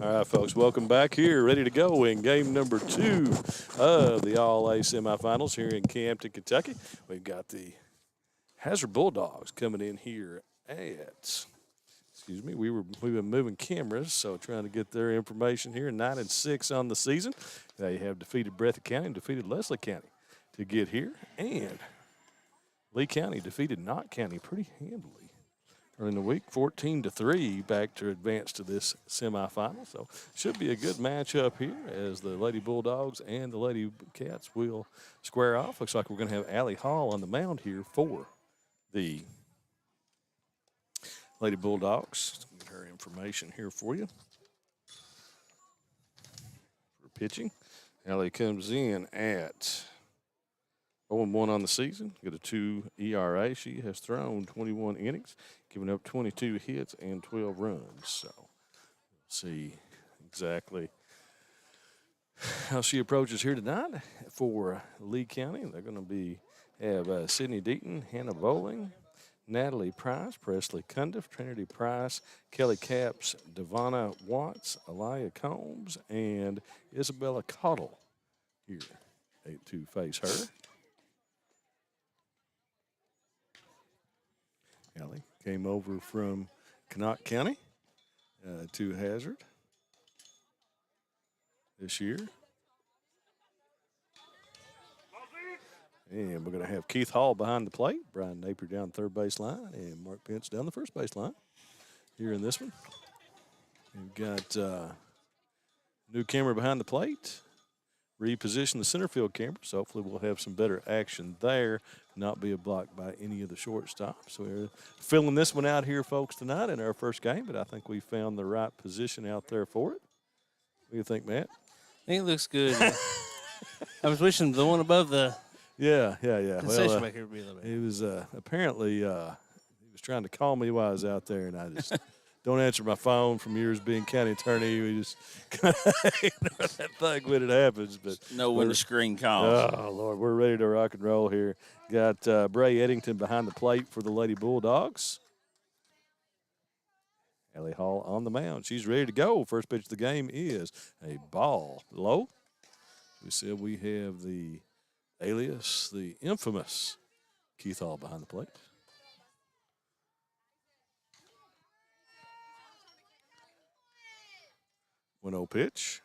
All right, folks, welcome back here. Ready to go in game number 2 of the All-A semifinals here in Campton, Kentucky. We've got the Hazard Bulldogs coming in here at, excuse me, we've been moving cameras, so trying to get their information here. 9-6 on the season. They have defeated Breathitt County and defeated Leslie County to get here. And Lee County defeated Knott County pretty handily early in the week, 14-3, back to advance to this semifinal. So should be a good matchup here as the Lady Bulldogs and the Lady Cats will square off. Looks like we're going to have Allie Hall on the mound here for the Lady Bulldogs. Let's get her information here for you. For pitching, Allie comes in at 0-1 on the season, got a 2 ERA. She has thrown 21 innings, giving up 22 hits and 12 runs. So we'll see exactly how she approaches here tonight for Lee County. They're going to have Sydney Deaton, Hannah Bowling, Natalie Price, Presley Cundiff, Trinity Price, Kelly Capps, Devonna Watts, Elia Combs, and Isabella Cottle here to face her. Allie came over from Knott County to Hazard this year. And we're going to have Keith Hall behind the plate, Brian Napier down third base line, and Mark Pence down the first base line here in this one. We've got new camera behind the plate. Reposition the center field camera, so hopefully we'll have some better action there, not be blocked by any of the shortstops. So we're filling this one out here, folks, tonight in our first game, but I think we found the right position out there for it. What do you think, Matt? I think it looks good. I was wishing the one above the concession back here would be a little bit. He was apparently he was trying to call me while I was out there, and I just don't answer my phone from years being county attorney. We just kind of ignore that thing when it happens. But know when the screen calls. Oh, Lord, we're ready to rock and roll here. Got Bray Eddington behind the plate for the Lady Bulldogs. Allie Hall on the mound. She's ready to go. First pitch of the game is a ball low. We said we have the alias, the infamous Keith Hall behind the plate. 1-0 pitch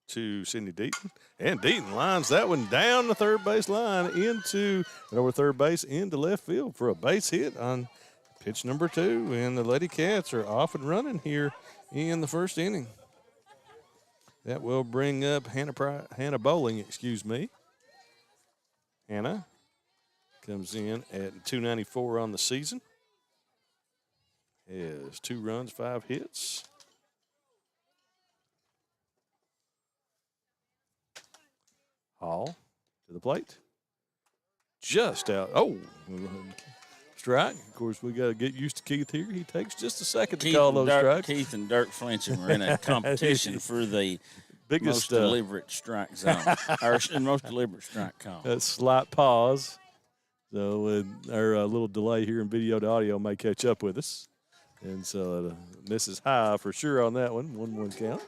to Sydney Deaton. And Deaton lines that one down the third base line over third base into left field for a base hit on pitch number 2. And the Lady Cats are off and running here in the first inning. That will bring up Hannah Bowling, Hannah comes in at 294 on the season. Has 2 runs, 5 hits. Hall to the plate. Just out. Oh, strike. Of course, we got to get used to Keith here. He takes just a second to call those strikes. Keith and Dirk Flinching were in a competition for the most deliberate strike zone, or most deliberate strike call. That slight pause. So our little delay here in video to audio may catch up with us. And so misses high for sure on that one. 1-1 count.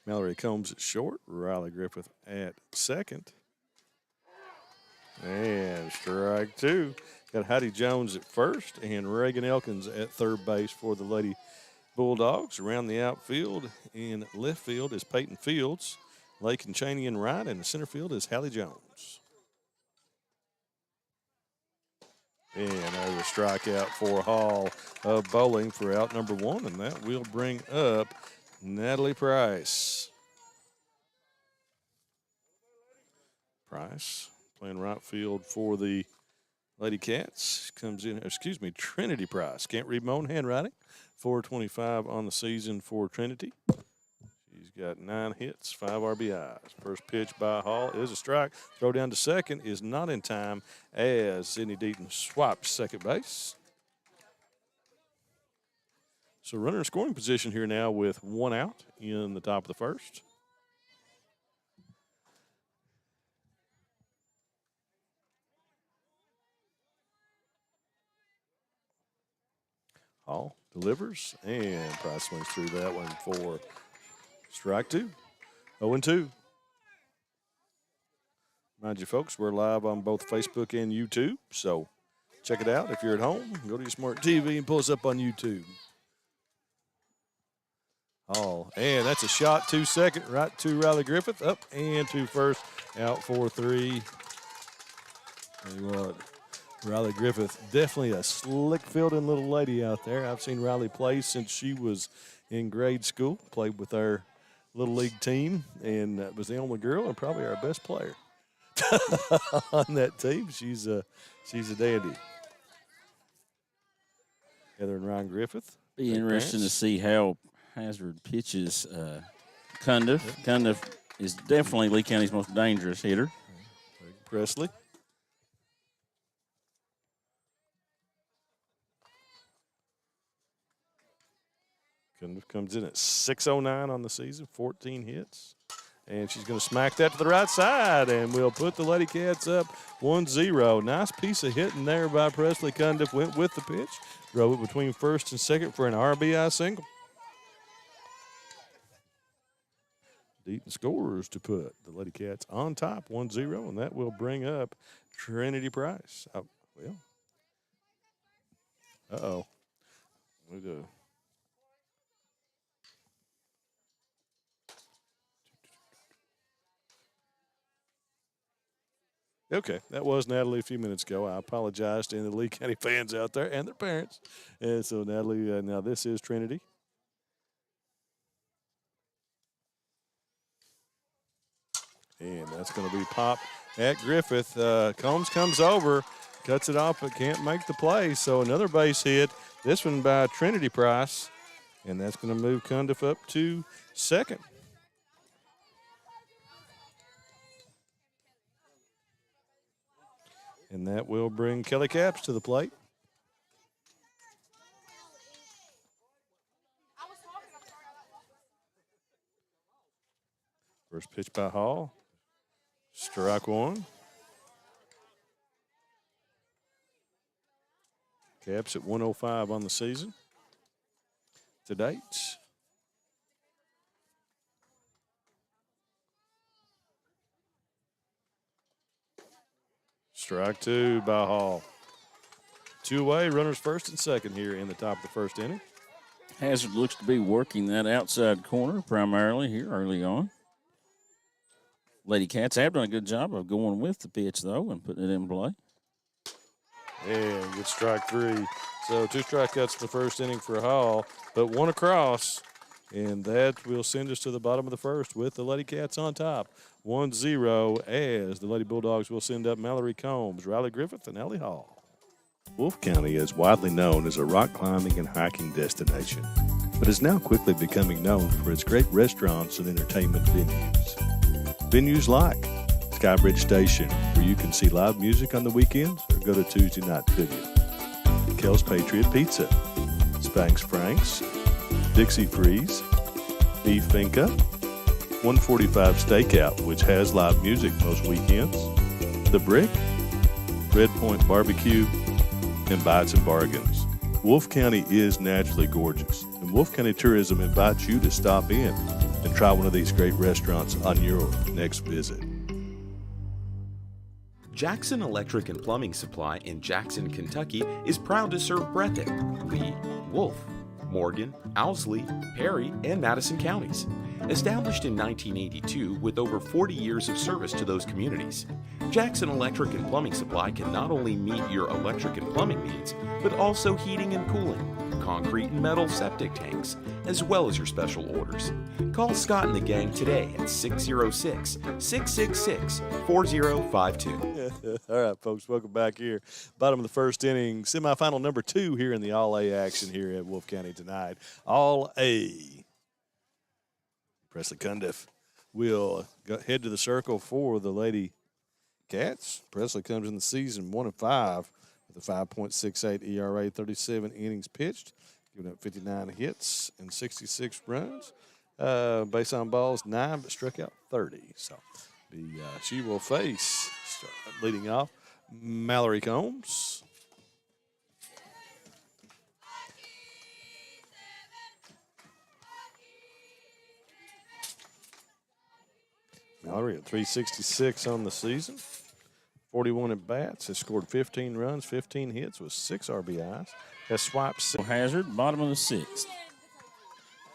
Mallory Combs at short. Riley Griffith at second. And strike 2. Got Heidi Jones at first and Reagan Elkins at third base for the Lady Bulldogs. Around the outfield in left field is Peyton Fields. Lake and Cheney in right, and the center field is Hallie Jones. And there's a strikeout for Hall of Bowling for out number 1, and that will bring up Natalie Price. Price playing right field for the Lady Cats. Comes in, Trinity Price. Can't read my own handwriting. 425 on the season for Trinity. She's got 9 hits, 5 RBIs. First pitch by Hall is a strike. Throw down to second is not in time as Sydney Deaton swaps second base. So runner in scoring position here now with 1 out in the top of the first. Hall delivers, and Price swings through that one for strike 2. 0-2. Mind you, folks, we're live on both Facebook and YouTube, so check it out. If you're at home, go to your smart TV and pull us up on YouTube. Hall, and that's a shot to second, right to Riley Griffith, up and to first, out 4-3. Tell you what, Riley Griffith, definitely a slick fielding little lady out there. I've seen Riley play since she was in grade school, played with our little league team, and was the only girl and probably our best player on that team. She's a dandy. Heather and Ryan Griffith. Be interesting to see how Hazard pitches Cundiff. Cundiff is definitely Lee County's most dangerous hitter. Presley. Cundiff comes in at 609 on the season, 14 hits. And she's going to smack that to the right side, and we'll put the Lady Cats up 1-0. Nice piece of hitting there by Presley Cundiff. Went with the pitch, drove it between first and second for an RBI single. Deaton scores to put the Lady Cats on top 1-0, and that will bring up Trinity Price. Oh, well. Uh-oh. We do. Okay, that was Natalie a few minutes ago. I apologize to any of the Lee County fans out there and their parents. And so, Natalie, now this is Trinity. And that's going to be popped at Griffith. Combs comes over, cuts it off, but can't make the play. So another base hit, this one by Trinity Price. And that's going to move Cundiff up to second. And that will bring Kelly Capps to the plate. First pitch by Hall. Strike 1. Capps at 105 on the season to date. Strike 2 by Hall. 2 away, runners first and second here in the top of the first inning. Hazard looks to be working that outside corner primarily here early on. Lady Cats have done a good job of going with the pitch, though, and putting it in play. And good strike 3. So 2 strikeouts in the first inning for Hall, but 1 across. And that will send us to the bottom of the first with the Lady Cats on top. 1-0 as the Lady Bulldogs will send up Mallory Combs, Riley Griffith, and Ellie Hall. Wolfe County is widely known as a rock climbing and hiking destination, but is now quickly becoming known for its great restaurants and entertainment venues. Venues like Skybridge Station, where you can see live music on the weekends or go to Tuesday night trivia. Kel's Patriot Pizza, Spanx Frank's, Dixie Freeze, Beef Finca, 145 Stakeout, which has live music most weekends, The Brick, Red Point Barbecue, and Bites and Bargains. Wolfe County is naturally gorgeous, and Wolfe County Tourism invites you to stop in and try one of these great restaurants on your next visit. Jackson Electric and Plumbing Supply in Jackson, Kentucky is proud to serve Breathitt, Lee, Wolfe, Morgan, Owsley, Perry, and Madison counties. Established in 1982 with over 40 years of service to those communities, Jackson Electric and Plumbing Supply can not only meet your electric and plumbing needs, but also heating and cooling, concrete and metal septic tanks, as well as your special orders. Call Scott and the gang today at 606-666-4052. All right, folks, welcome back here. Bottom of the first inning, semifinal number 2 here in the All-A action here at Wolfe County tonight. All-A. Presley Cundiff will head to the circle for the Lady Cats. Presley comes in the season 1-5 with a 5.68 ERA, 37 innings pitched, giving up 59 hits and 66 runs. Base on balls 9, but struck out 30. So she will face, leading off, Mallory Combs. Mallory at 366 on the season, 41 at bats, has scored 15 runs, 15 hits with 6 RBIs, has swiped 6. Hazard, bottom of the 6th.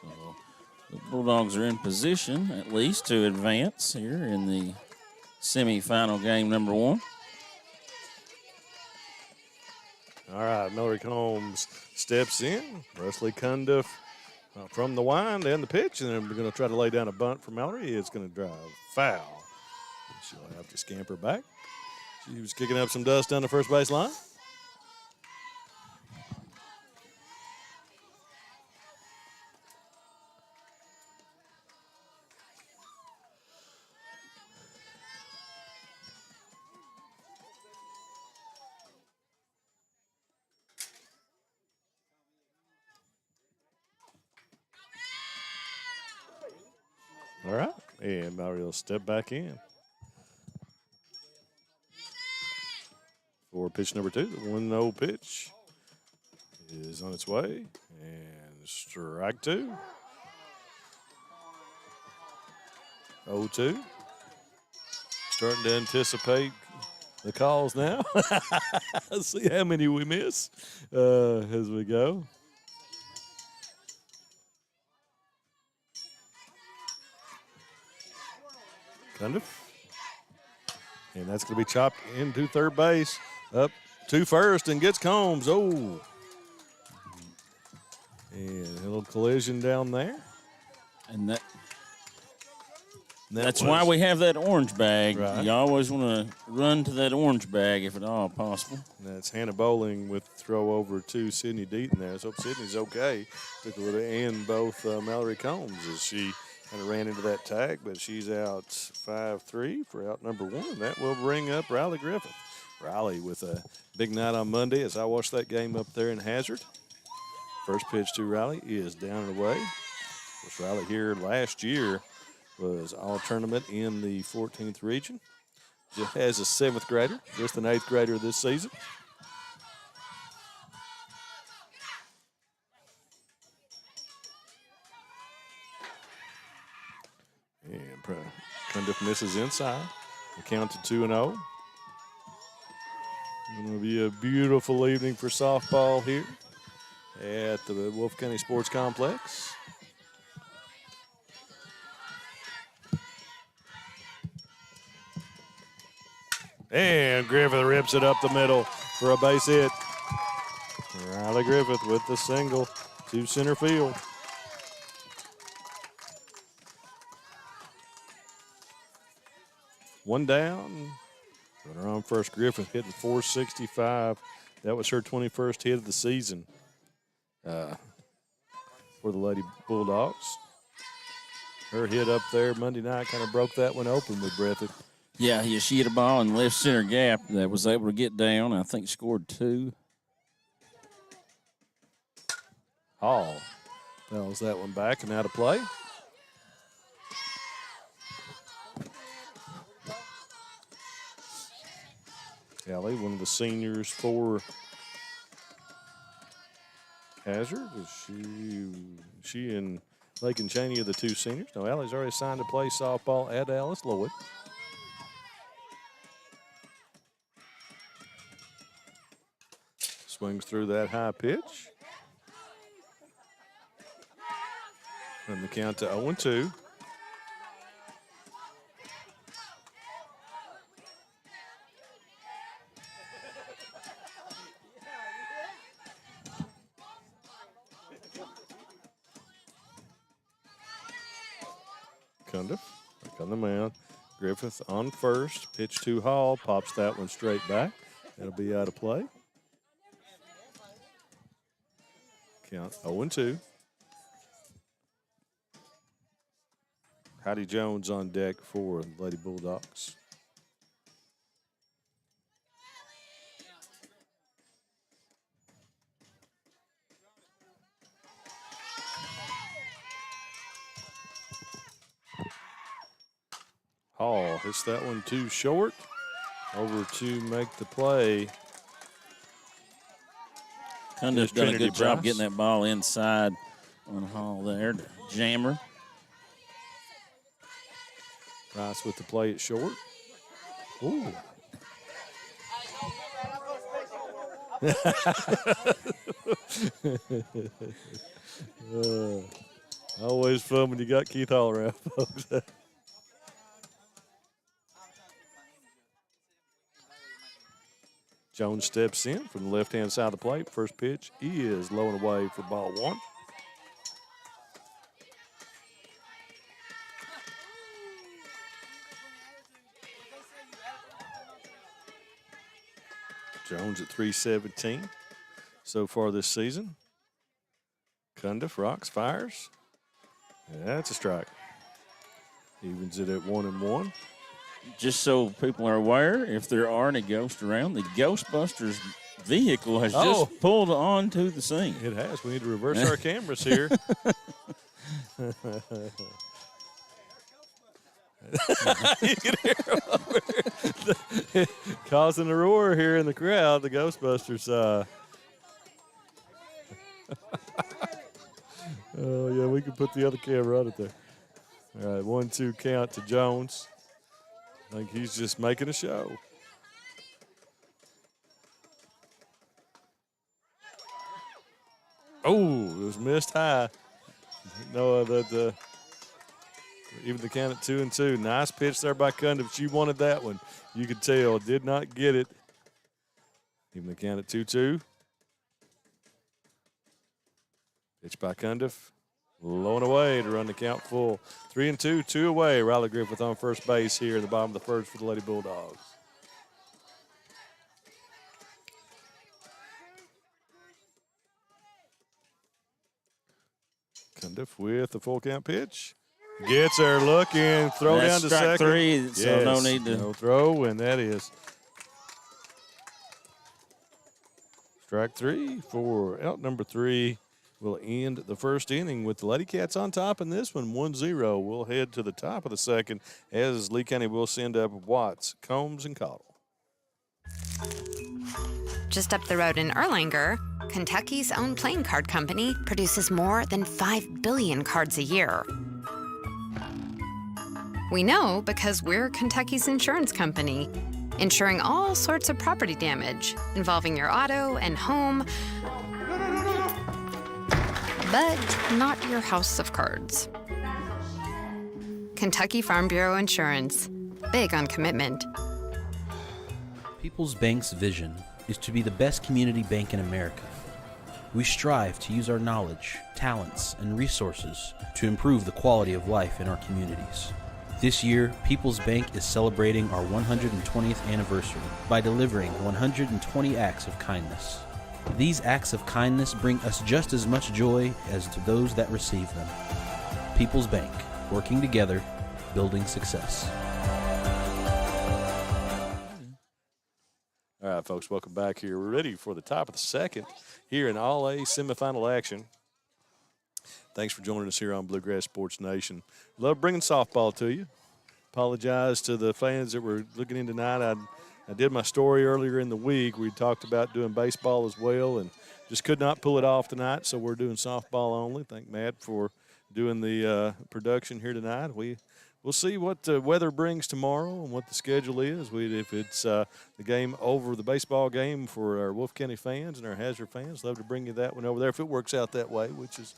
So the Bulldogs are in position, at least, to advance here in the semifinal game number 1. All right, Mallory Combs steps in. Wesley Cundiff from the wind and the pitch, and then we're going to try to lay down a bunt for Mallory. It's going to drive foul. She'll have to scamper back. She was kicking up some dust down the first base line. All right, and Mallory will step back in for pitch number 2. The 1-0 pitch is on its way, and strike 2. 0-2. Starting to anticipate the calls now. See how many we miss as we go. Cundiff. And that's going to be chopped into third base. Up to first and gets Combs. Oh. And a little collision down there. And that's why we have that orange bag. Right. You always want to run to that orange bag if at all possible. And that's Hannah Bowling with throw over to Sydney Deaton there. So Sydney's okay. Took a little and both Mallory Combs as she kind of ran into that tag, but she's out 5-3 for out number 1. That will bring up Riley Griffith. Riley with a big night on Monday as I watched that game up there in Hazard. First pitch to Riley is down and away. Of course, Riley here last year was all tournament in the 14th region. Just as a 7th grader, just an 8th grader this season. And Cundiff misses inside. The count to 2-0. Going to be a beautiful evening for softball here at the Wolf County Sports Complex. And Griffith rips it up the middle for a base hit. Riley Griffith with the single to center field. One down. Runner on first. Griffith hitting .465. That was her 21st hit of the season for the Lady Bulldogs. Her hit up there Monday night kind of broke that one open with Griffith. Yeah, she hit a ball in left center gap that was able to get down. I think scored 2. Hall fouls that one back and out of play. Kelly, one of the seniors for Hazard. Is she and Lakin Cheney are the 2 seniors. No, Allie's already signed to play softball at Alice Lloyd. Swings through that high pitch. And the count to 0-2. Cundiff back on the mound. Griffith on first. Pitch to Hall. Pops that one straight back. That'll be out of play. Count 0-2. Heidi Jones on deck for the Lady Bulldogs. Hall hits that one too short. Over to make the play. Cundiff's done a good job getting that ball inside on Hall there to jammer. Rice with the play at short. Ooh. Always fun when you got Keith Hall around, folks. Jones steps in from the left-hand side of the plate. First pitch is low and away for ball one. Jones at 317 so far this season. Cundiff rocks, fires. That's a strike. Evens it at 1-1. Just so people are aware, if there are any ghosts around, the Ghostbusters vehicle has just pulled onto the scene. It has. We need to reverse our cameras here. You can hear them over here. Causing a roar here in the crowd, the Ghostbusters. Oh, yeah, we can put the other camera on it there. All right, 1-2 count to Jones. I think he's just making a show. Oh, it was missed high. No, even the count at 2-2. Nice pitch there by Cundiff. You wanted that one. You could tell. Did not get it. Even the count at 2-2. Pitch by Cundiff. Low and away to run the count full. 3-2, 2 away. Riley Griffith on first base here in the bottom of the first for the Lady Bulldogs. Cundiff with the full count pitch. Gets her looking. Throw That's down to strike second. 3, so no need to. No throw, and that is strike 3 for out number 3. We'll end the first inning with the Lady Cats on top in this one, 1-0. We'll head to the top of the second as Lee County will send up Watts, Combs, and Cottle. Just up the road in Erlanger, Kentucky's own playing card company produces more than 5 billion cards a year. We know because we're Kentucky's insurance company, insuring all sorts of property damage involving your auto and home, but not your house of cards. Kentucky Farm Bureau Insurance. Big on commitment. People's Bank's vision is to be the best community bank in America. We strive to use our knowledge, talents, and resources to improve the quality of life in our communities. This year, People's Bank is celebrating our 120th anniversary by delivering 120 acts of kindness. These acts of kindness bring us just as much joy as to those that receive them. People's Bank, working together, building success. All right, folks, welcome back here. We're ready for the top of the second here in All-A semifinal action. Thanks for joining us here on Bluegrass Sports Nation. Love bringing softball to you. Apologize to the fans that were looking in tonight. I did my story earlier in the week. We talked about doing baseball as well and just could not pull it off tonight, so we're doing softball only. Thank Matt for doing the production here tonight. We'll see what the weather brings tomorrow and what the schedule is. If it's the game over, the baseball game for our Wolf County fans and our Hazard fans, love to bring you that one over there if it works out that way, which is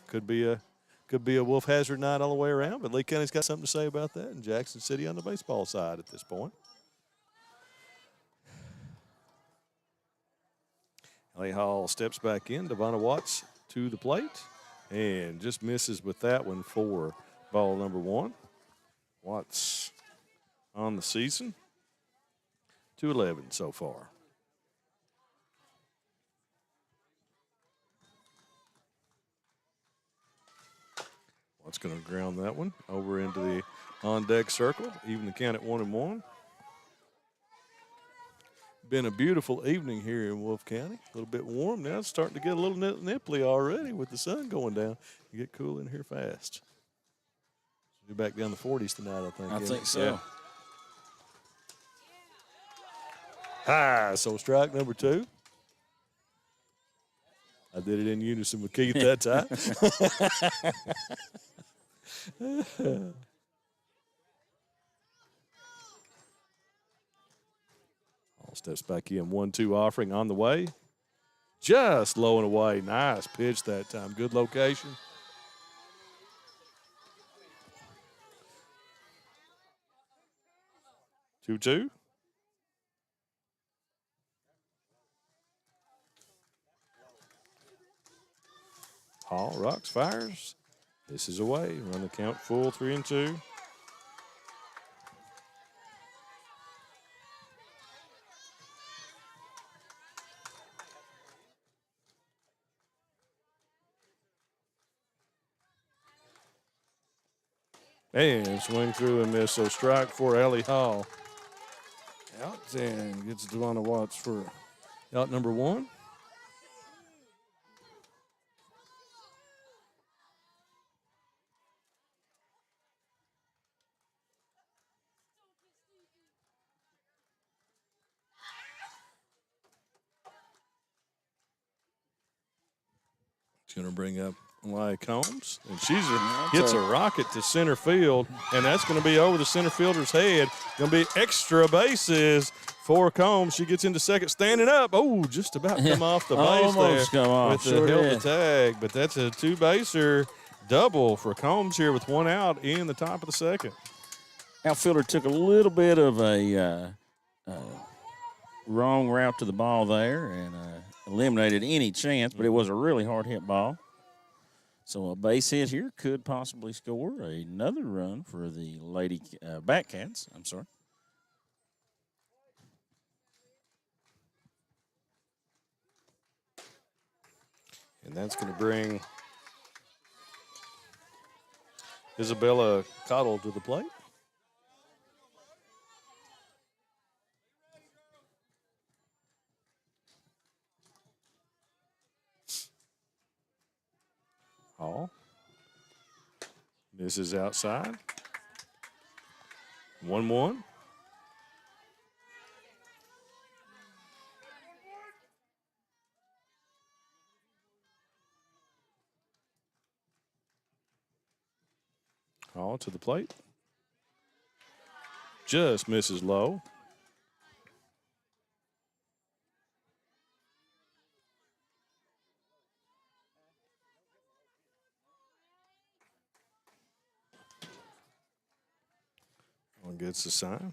could be a Wolf Hazard night all the way around. But Lee County's got something to say about that, and Jackson City on the baseball side at this point. Lee Hall steps back in. Devonna Watts to the plate and just misses with that one for ball number 1. Watts on the season, 211 so far. Watts going to ground that one over into the on-deck circle, even the count at 1-1. Been a beautiful evening here in Wolf County. A little bit warm now. It's starting to get a little nipply already with the sun going down. You get cool in here fast. You're back down the 40s tonight, I think. I think so. Yeah. High. So strike number 2. I did it in unison with Keith that time. Steps back in. 1-2 offering on the way. Just low and away. Nice pitch that time. Good location. Two. Hall rocks, fires. This is away. Run the count full, 3-2. And swing through and miss. So strike for Ellie Hall. Out and gets Devonna Watts for out number 1. It's going to bring up Eli Combs, and hits a rocket to center field, and that's going to be over the center fielder's head. Going to be extra bases for Combs. She gets into second, standing up. Oh, just about come off the base Almost there come off. with the held the tag, but that's a 2-baser double for Combs here with 1 out in the top of the second. Outfielder took a little bit of a wrong route to the ball there and eliminated any chance, but it was a really hard hit ball. So a base hit here could possibly score another run for the Lady Batcats. I'm sorry. And that's going to bring Isabella Cottle to the plate. Hall. This is outside. 1-1. Hall to the plate. Just misses low. One gets the sign.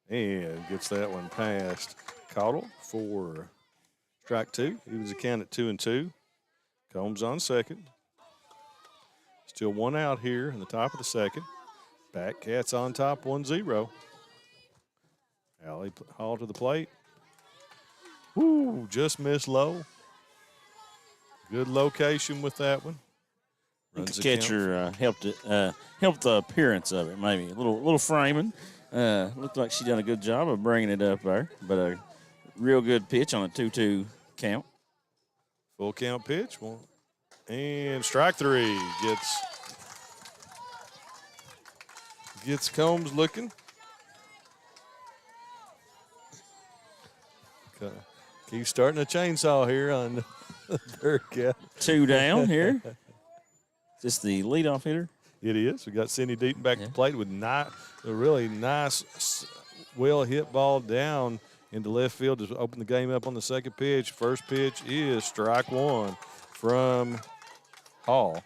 And gets that one past Cottle for strike 2. He was accounted 2-2. Combs on second. Still 1 out here in the top of the second. Batcats on top 1-0. Allie Hall to the plate. Woo, just missed low. Good location with that one. The catcher helped the appearance of it, maybe a little framing. Looked like she done a good job of bringing it up there, but a real good pitch on a 2-2 count. Full count pitch. And strike 3 gets Combs looking. Okay. Keep starting a chainsaw here on the third count. 2 down here. Is this the leadoff hitter? It is. We got Cindy Deaton back to plate with a really nice, well-hit ball down into left field to open the game up on the second pitch. First pitch is strike 1 from Hall.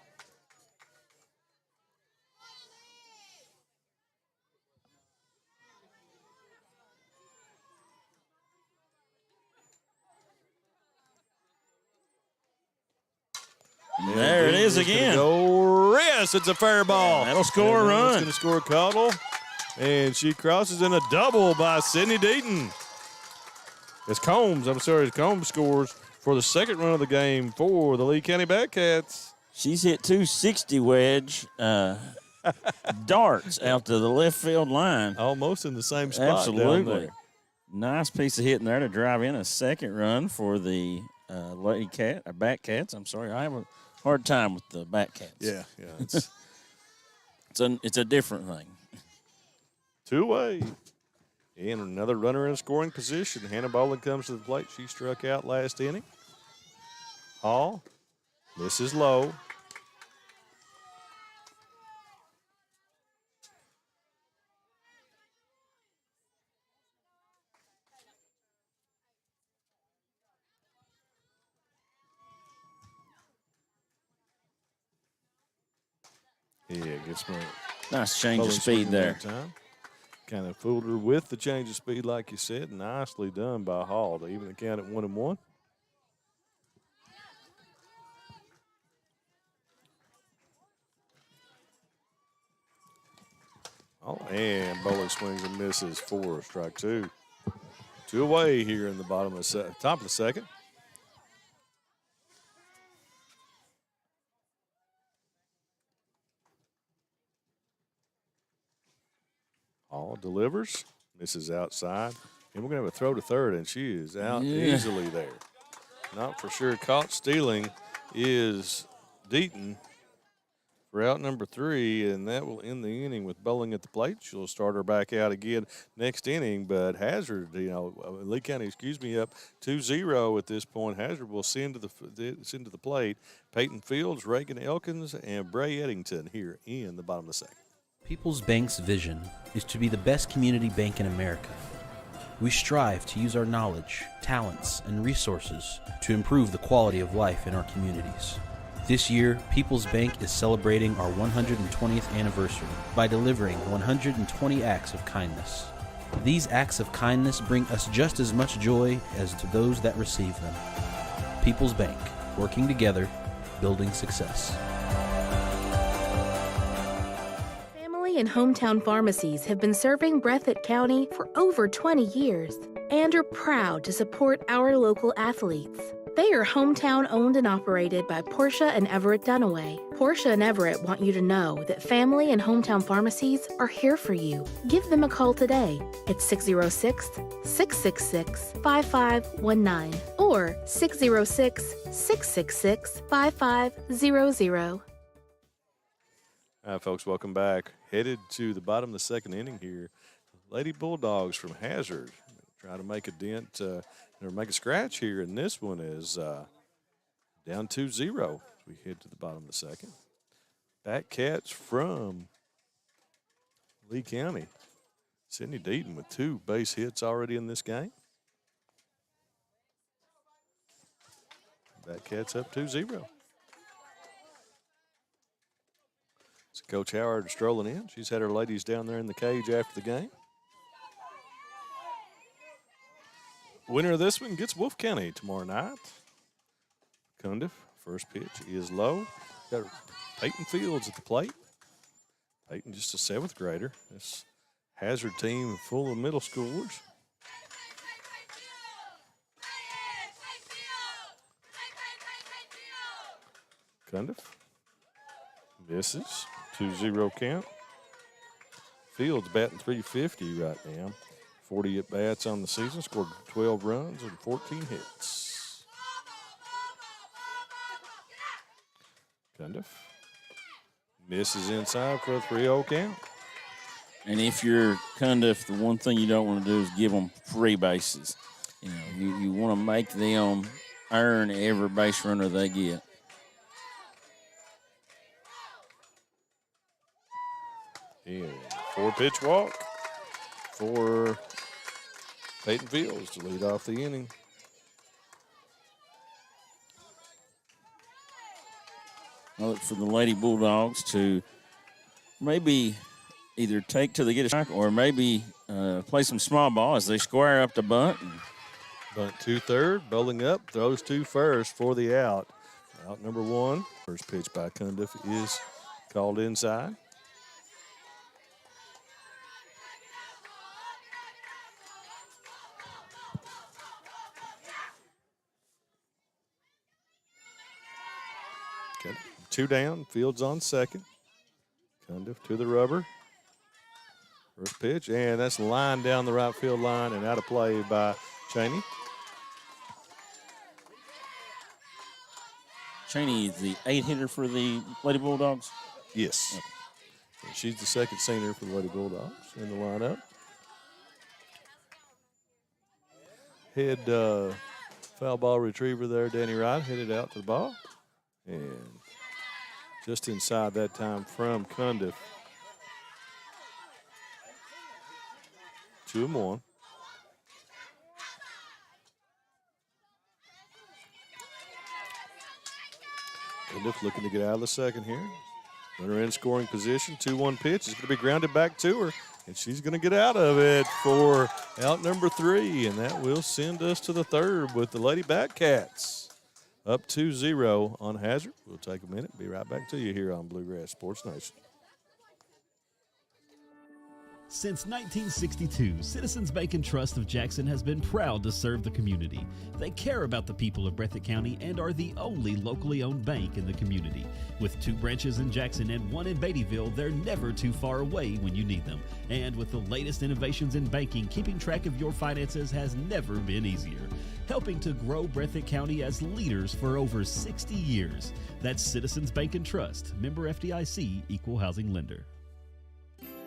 There it is again. Go wrist. It's a fair ball. That'll score a run. It's going to score Cottle. And she crosses in a double by Sydney Deaton. Combs scores for the second run of the game for the Lee County Batcats. She's hit 260 wedge darts out to the left field line. Almost in the same spot. Absolutely. Down there. Nice piece of hitting there to drive in a second run for the Batcats. I'm sorry, I have a hard time with the Batcats. Yeah. It's a different thing. 2-way. And another runner in scoring position. Hannah Bowling comes to the plate. She struck out last inning. Hall. This is low. Yeah, gets me. Nice change of speed there. Kind of fooled her with the change of speed, like you said. Nicely done by Hall to even the count at 1-1. Oh, and Bowley swings and misses for strike two. 2 away here in the top of the second. Hall delivers, misses outside, and we're going to have a throw to third, and she is out easily there. Not for sure caught stealing is Deaton for out number 3, and that will end the inning with Bowling at the plate. She'll start her back out again next inning, but Hazard, Lee County, up 2-0 at this point. Hazard will send to the plate Peyton Fields, Reagan Elkins, and Bray Eddington here in the bottom of the second. People's Bank's vision is to be the best community bank in America. We strive to use our knowledge, talents, and resources to improve the quality of life in our communities. This year, People's Bank is celebrating our 120th anniversary by delivering 120 acts of kindness. These acts of kindness bring us just as much joy as to those that receive them. People's Bank, working together, building success. Family and hometown pharmacies have been serving Breathitt County for over 20 years and are proud to support our local athletes. They are hometown owned and operated by Portia and Everett Dunaway. Portia and Everett want you to know that family and hometown pharmacies are here for you. Give them a call today at 606-666-5519 or 606-666-5500. All right, folks, welcome back. Headed to the bottom of the second inning here. Lady Bulldogs from Hazard trying to make a dent or make a scratch here, and this one is down 2-0 as we head to the bottom of the second. Back Cats from Lee County. Sydney Deaton with 2 base hits already in this game. Back Cats up 2-0. So Coach Howard strolling in. She's had her ladies down there in the cage after the game. Winner of this one gets Wolf County tomorrow night. Cundiff, first pitch is low. Got Peyton Fields at the plate. Peyton just a 7th grader. This Hazard team full of middle schoolers. Cundiff misses. 2-0 count. Fields batting .350 right now. 40 at-bats on the season, scored 12 runs and 14 hits. Cundiff misses inside for a 3-0 count. And if you're Cundiff, the one thing you don't want to do is give them free bases. You want to make them earn every base runner they get. And 4-pitch walk for Peyton Fields to lead off the inning. I look for the Lady Bulldogs to maybe either take till they get a strike or maybe play some small ball as they square up the bunt. Bunt to third, bowling up, throws to first for the out. Out number 1. First pitch by Cundiff is called inside. Okay. 2 down, Fields on second. Cundiff to the rubber. First pitch, and that's lined down the right field line and out of play by Cheney. Cheney, the 8-hitter for the Lady Bulldogs? Yes. Okay. So she's the second senior for the Lady Bulldogs in the lineup. Head foul ball retriever there, Danny Wright, headed out to the ball. And just inside that time from Cundiff. 2-1. Cundiff looking to get out of the second here. Runner in scoring position, 2-1 pitch is going to be grounded back to her, and she's going to get out of it for out number 3, and that will send us to the third with the Lady Batcats up 2-0 on Hazard. We'll take a minute, be right back to you here on Bluegrass Sports Nation. Since 1962, Citizens Bank and Trust of Jackson has been proud to serve the community. They care about the people of Breathitt County and are the only locally owned bank in the community. With 2 branches in Jackson and 1 in Beattyville, they're never too far away when you need them. And with the latest innovations in banking, keeping track of your finances has never been easier. Helping to grow Breathitt County as leaders for over 60 years. That's Citizens Bank and Trust, member FDIC, equal housing lender.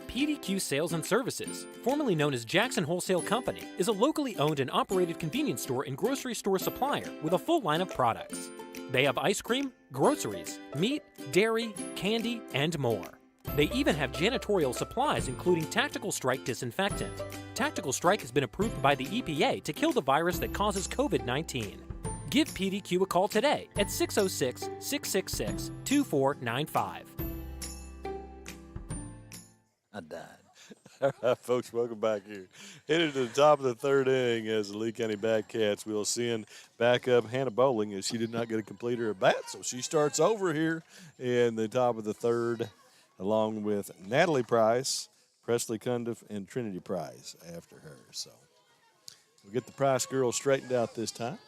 PDQ Sales and Services, formerly known as Jackson Wholesale Company, is a locally owned and operated convenience store and grocery store supplier with a full line of products. They have ice cream, groceries, meat, dairy, candy, and more. They even have janitorial supplies including Tactical Strike disinfectant. Tactical Strike has been approved by the EPA to kill the virus that causes COVID-19. Give PDQ a call today at 606-666-2495. I died. All right, folks, welcome back here. Headed to the top of the third inning as the Lee County Batcats will send back up Hannah Bowling as she did not get a completer at bat, so she starts over here in the top of the third along with Natalie Price, Presley Cundiff, and Trinity Price after her. So we'll get the Price girls straightened out this time.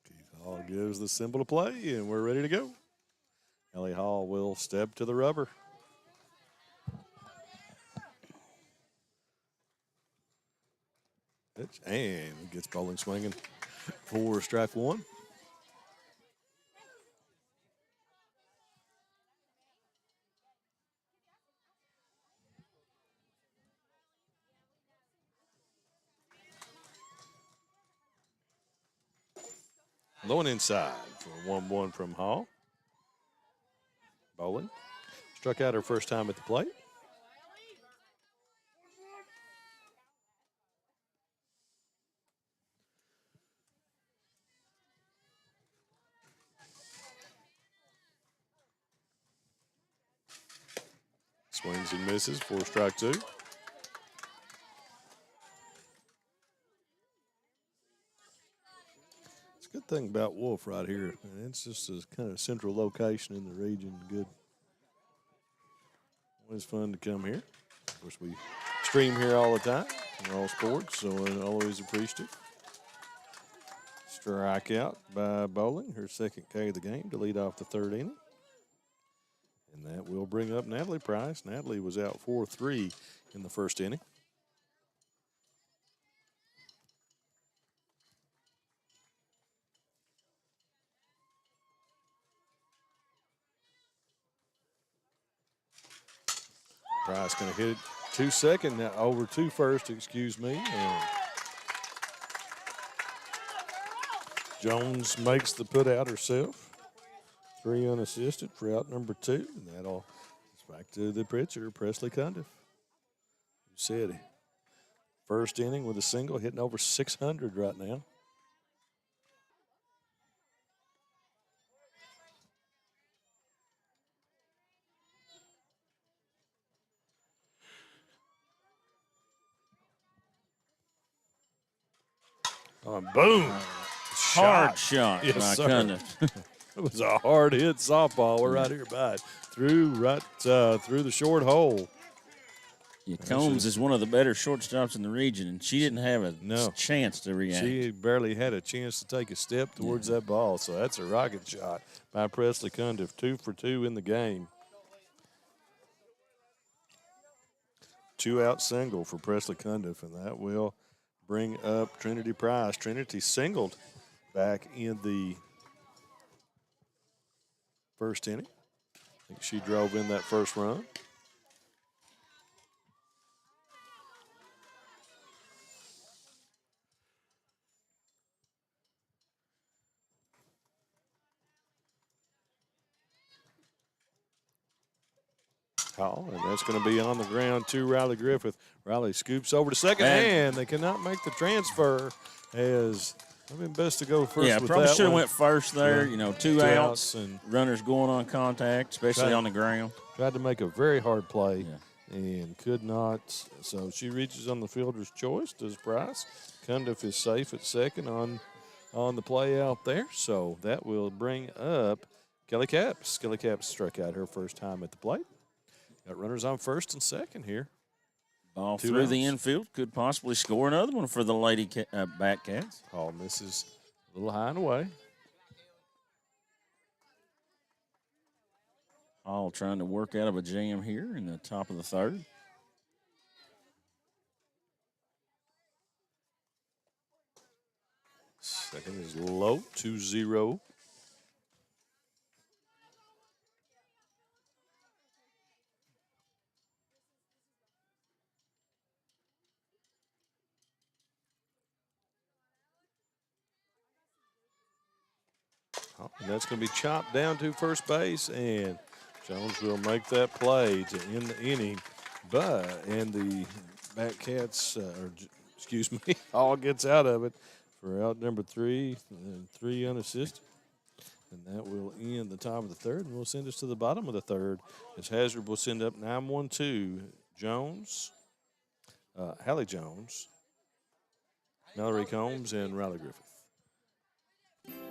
Keith Hall gives the symbol to play, and we're ready to go. Ellie Hall will step to the rubber. Pitch and gets Bowling swinging for strike 1. Low and inside for 1-1 from Hall. Bowling struck out her first time at the plate. Swings and misses for strike 2. It's a good thing about Wolf right here. It's just a kind of central location in the region. Good. Always fun to come here. Of course, we stream here all the time in all sports, so always appreciative. Strikeout by Bowling, her second K of the game to lead off the third inning. And that will bring up Natalie Price. Natalie was out 4-3 in the first inning. Price going to hit it to second, over to first, excuse me. And Jones makes the put out herself. 3 unassisted for out number 2. And that'll back to the pitcher, Presley Cundiff. You said first inning with a single, hitting over 600 right now. Boom. Hard shot yes, by sir. Cundiff. It was a hard hit softball. We're right here by it. Through the short hole. Yeah, Combs is one of the better shortstops in the region, and she didn't have a chance to react. She barely had a chance to take a step towards that ball, so that's a rocket shot by Presley Cundiff. 2 for 2 in the game. 2-out single for Presley Cundiff, and that will bring up Trinity Price. Trinity singled back in the first inning. I think she drove in that first run. Hall, and that's going to be on the ground to Riley Griffith. Riley scoops over to second, and they cannot make the transfer as I mean, best to go first. Yeah, with probably that should have one. went first there. Yeah. Two outs and runners going on contact, especially on the ground. Tried to make a very hard play. Yeah. And could not. So she reaches on the fielder's choice. Does Bryce? Cundiff is safe at second on the play out there. So that will bring up Kelly Capps. Kelly Capps struck out her first time at the plate. Got runners on first and second here. Ball 2 through outs. the infield. Could possibly score another one for the Lady Batcats. Ball misses a little high and away. All trying to work out of a jam here in the top of the third. Second is low, 2-0. Oh, and that's going to be chopped down to first base, and Jones will make that play to end the inning. And the Batcats, excuse me, all gets out of it for out number 3, and 3 unassisted. And that will end the top of the third, and we'll send us to the bottom of the third as Hazard will send up 9-1-2. Jones, Hallie Jones, Mallory Combs, and Riley Griffith.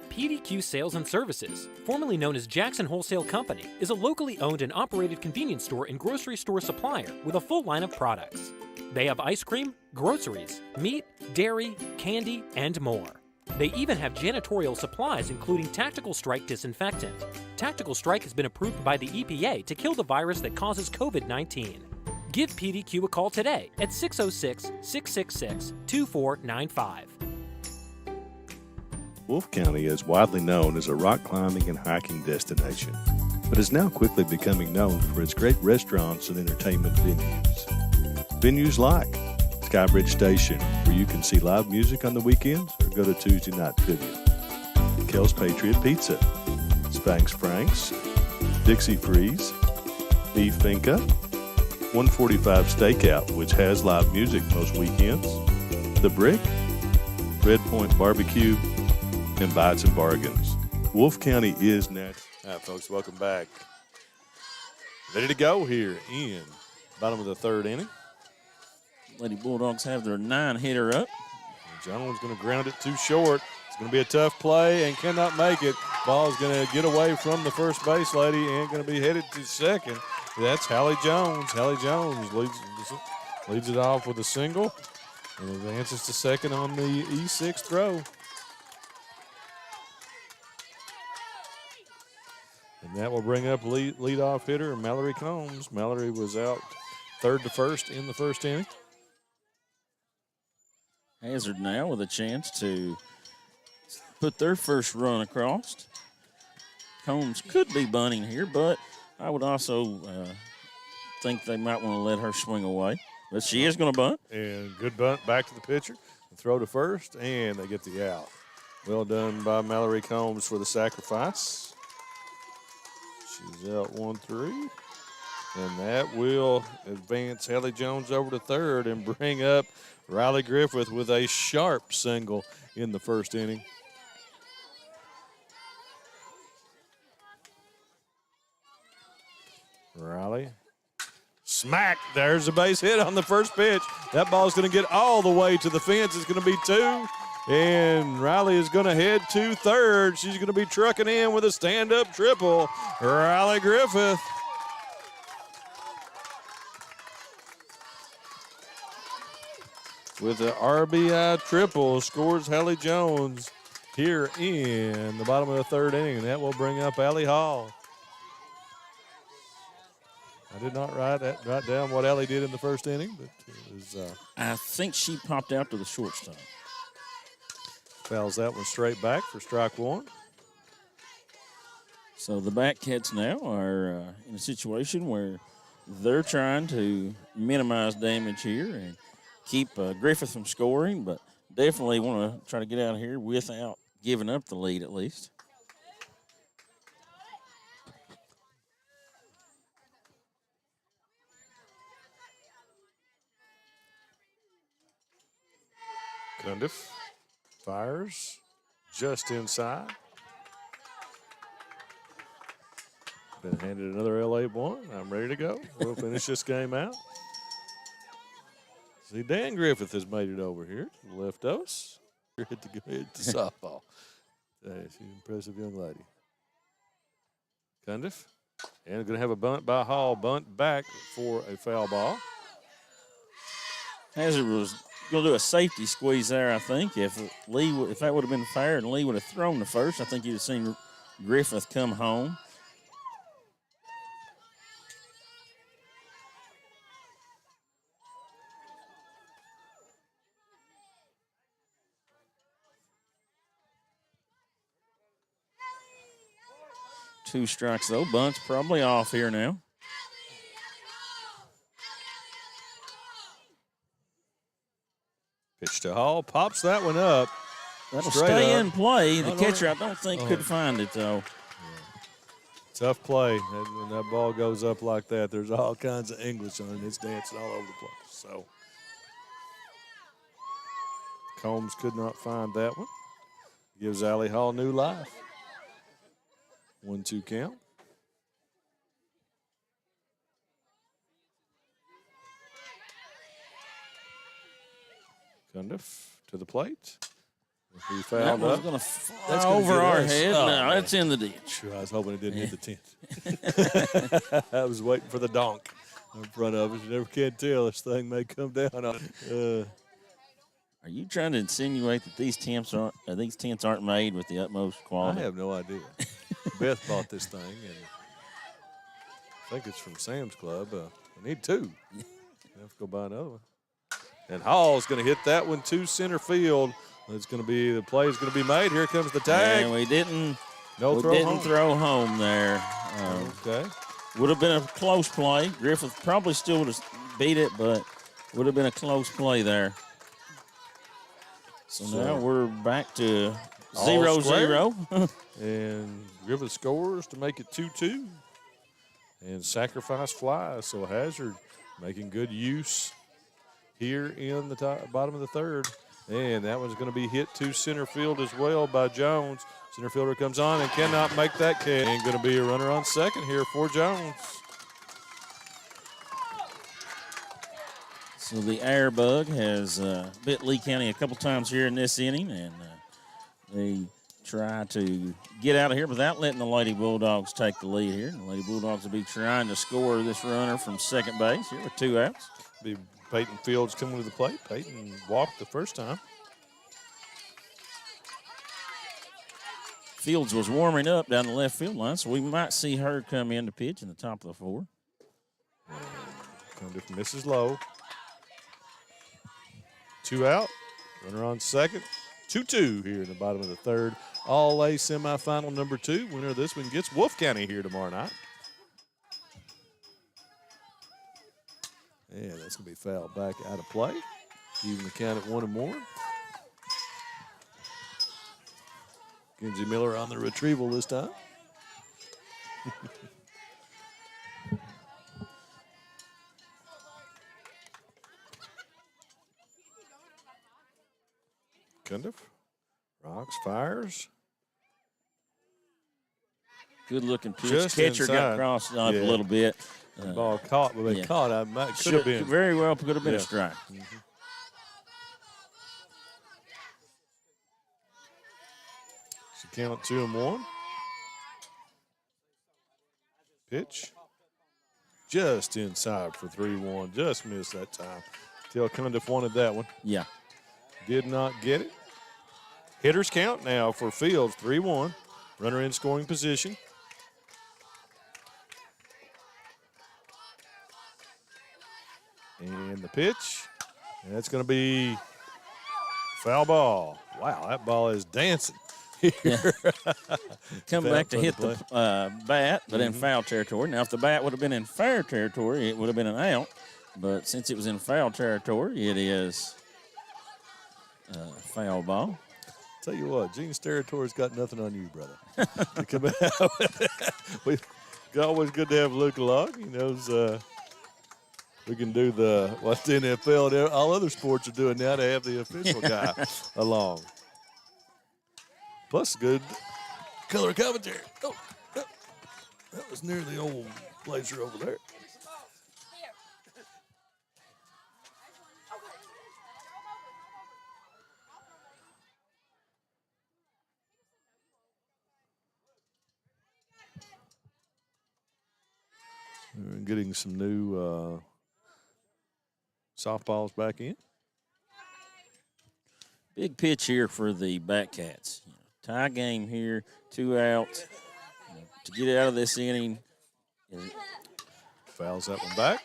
PDQ Sales and Services, formerly known as Jackson Wholesale Company, is a locally owned and operated convenience store and grocery store supplier with a full line of products. They have ice cream, groceries, meat, dairy, candy, and more. They even have janitorial supplies, including Tactical Strike disinfectant. Tactical Strike has been approved by the EPA to kill the virus that causes COVID-19. Give PDQ a call today at 606-666-2495. Wolfe County is widely known as a rock climbing and hiking destination, but is now quickly becoming known for its great restaurants and entertainment venues. Venues like Skybridge Station, where you can see live music on the weekends or go to Tuesday night trivia. Kel's Patriot Pizza, Spanx Franks, Dixie Freeze, Beef Finca, 145 Stakeout, which has live music most weekends, The Brick, Red Point Barbecue, and Bites and Bargains. Wolfe County is next. All right, folks, welcome back. Ready to go here in bottom of the third inning. Lady Bulldogs have their 9-hitter up. Jones going to ground it too short. It's going to be a tough play and cannot make it. Ball's going to get away from the first base lady and going to be headed to second. That's Hallie Jones. Hallie Jones leads it off with a single and advances to second on the E6 throw. And that will bring up leadoff hitter Mallory Combs. Mallory was out third to first in the first inning. Hazard now with a chance to put their first run across. Combs could be bunting here, but I would also think they might want to let her swing away. But she is going to bunt. And good bunt back to the pitcher. Throw to first, and they get the out. Well done by Mallory Combs for the sacrifice. She's out 1-3. And that will advance Hallie Jones over to third and bring up Riley Griffith with a sharp single in the first inning. Riley. Smack. There's a base hit on the first pitch. That ball's going to get all the way to the fence. It's going to be 2. And Riley is going to head to third. She's going to be trucking in with a stand-up triple. Riley Griffith. With the RBI triple, scores Hallie Jones here in the bottom of the third inning. And that will bring up Allie Hall. I did not write down what Allie did in the first inning, but it was. I think she popped out to the shortstop. Fouls that one straight back for strike one. So the Batcats now are in a situation where they're trying to minimize damage here and keep Griffith from scoring, but definitely want to try to get out of here without giving up the lead at least. Cundiff Fires just inside. Been handed another LA one. I'm ready to go. We'll finish this game out. See, Dan Griffith has made it over here to the left of us. Hit the softball. She's an impressive young lady. Cundiff. And going to have a bunt by Hall. Bunt back for a foul ball. Hazard was going to do a safety squeeze there, I think. If that would have been fair and Lee would have thrown the first, I think you'd have seen Griffith come home. Two strikes, though. Bunt's probably off here now. Pitch to Hall. Pops that one up. That'll stay in play. The catcher, I don't think, could find it, though. Yeah. Tough play. When that ball goes up like that, there's all kinds of English on it. It's dancing all over the place. So Combs could not find that one. Gives Allie Hall new life. 1-2 count. Cundiff to the plate. He fouled that was up. going to fly over our head. Oh, no, it's in the ditch. I was hoping it didn't hit the tent. I was waiting for the donk in front of us. You never can tell. This thing may come down on it. Are you trying to insinuate that these tents aren't made with the utmost quality? I have no idea. Beth bought this thing, and I think it's from Sam's Club. I need two. I have to go buy another one. And Hall's going to hit that one to center field. It's going to be the play is going to be made. Here comes the tag. And we didn't throw home there. Okay. Would have been a close play. Griffith probably still would have beat it, but would have been a close play there. So now we're back to 0-0. And Griffith scores to make it 2-2. And sacrifice flies. So Hazard making good use here in the bottom of the third. And that one's going to be hit to center field as well by Jones. Center fielder comes on and cannot make that catch. And going to be a runner on second here for Jones. So the air bug has bit Lee County a couple times here in this inning, and they try to get out of here without letting the Lady Bulldogs take the lead here. The Lady Bulldogs will be trying to score this runner from second base here with 2 outs. Be Peyton Fields coming to the plate. Peyton walked the first time. Fields was warming up down the left field line, so we might see her come in to pitch in the top of the 4. Cundiff misses low. 2 out. Runner on second. 2-2 here in the bottom of the third. All A semifinal number 2. Winner of this one gets Wolf County here tomorrow night. And that's going to be fouled back out of play. Even the count at 1-1. Kenzie Miller on the retrieval this time. Cundiff rocks, fires. Good looking pitch. Just Catcher inside. got crossed up a little bit. Ball caught, but they caught. Could have been. Very well could have been a strike. Mm-hmm. So count 2-1. Pitch. Just inside for 3-1. Just missed that time. Till Cundiff wanted that one. Yeah. Did not get it. Hitters count now for Fields, 3-1. Runner in scoring position. And the pitch. And that's going to be foul ball. Wow, that ball is dancing. Come back to hit the bat, but in foul territory. Now, if the bat would have been in fair territory, it would have been an out. But since it was in foul territory, it is foul ball. Tell you what, Gene's territory's got nothing on you, brother. To come out with it. It's always good to have Luke along. He knows we can do what the NFL and all other sports are doing now to have the official guy along. Plus, good color commentary. Oh, that was near the old blazer over there. We're getting some new softballs back in. Big pitch here for the Batcats. Tie game here, 2 outs. To get out of this inning. Fouls that one back.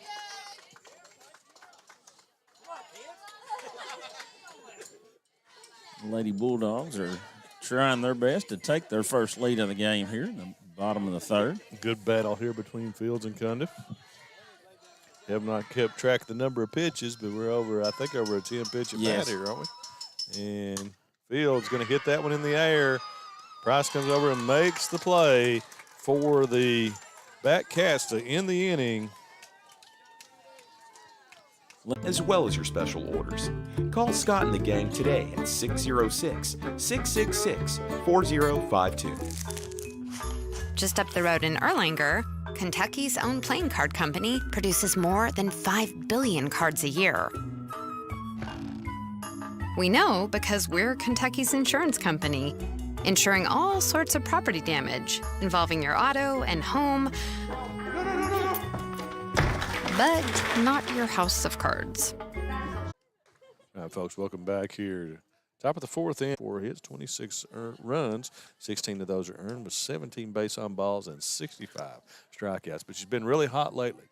Lady Bulldogs are trying their best to take their first lead of the game here in the bottom of the third. Good battle here between Fields and Cundiff. Have not kept track of the number of pitches, but we're over, I think, over a 10-pitch at bat here, aren't we? And Fields going to hit that one in the air. Price comes over and makes the play for the Batcats to end the inning. As well as your special orders. Call Scott and the gang today at 606-666-4052. Just up the road in Erlanger, Kentucky's own playing card company produces more than 5 billion cards a year. We know because we're Kentucky's insurance company, insuring all sorts of property damage involving your auto and home, but not your house of cards. All right, folks, welcome back here. Top of the fourth inning, 4 hits, 26 runs, 16 of those are earned with 17 base on balls and 65 strikeouts. But she's been really hot lately.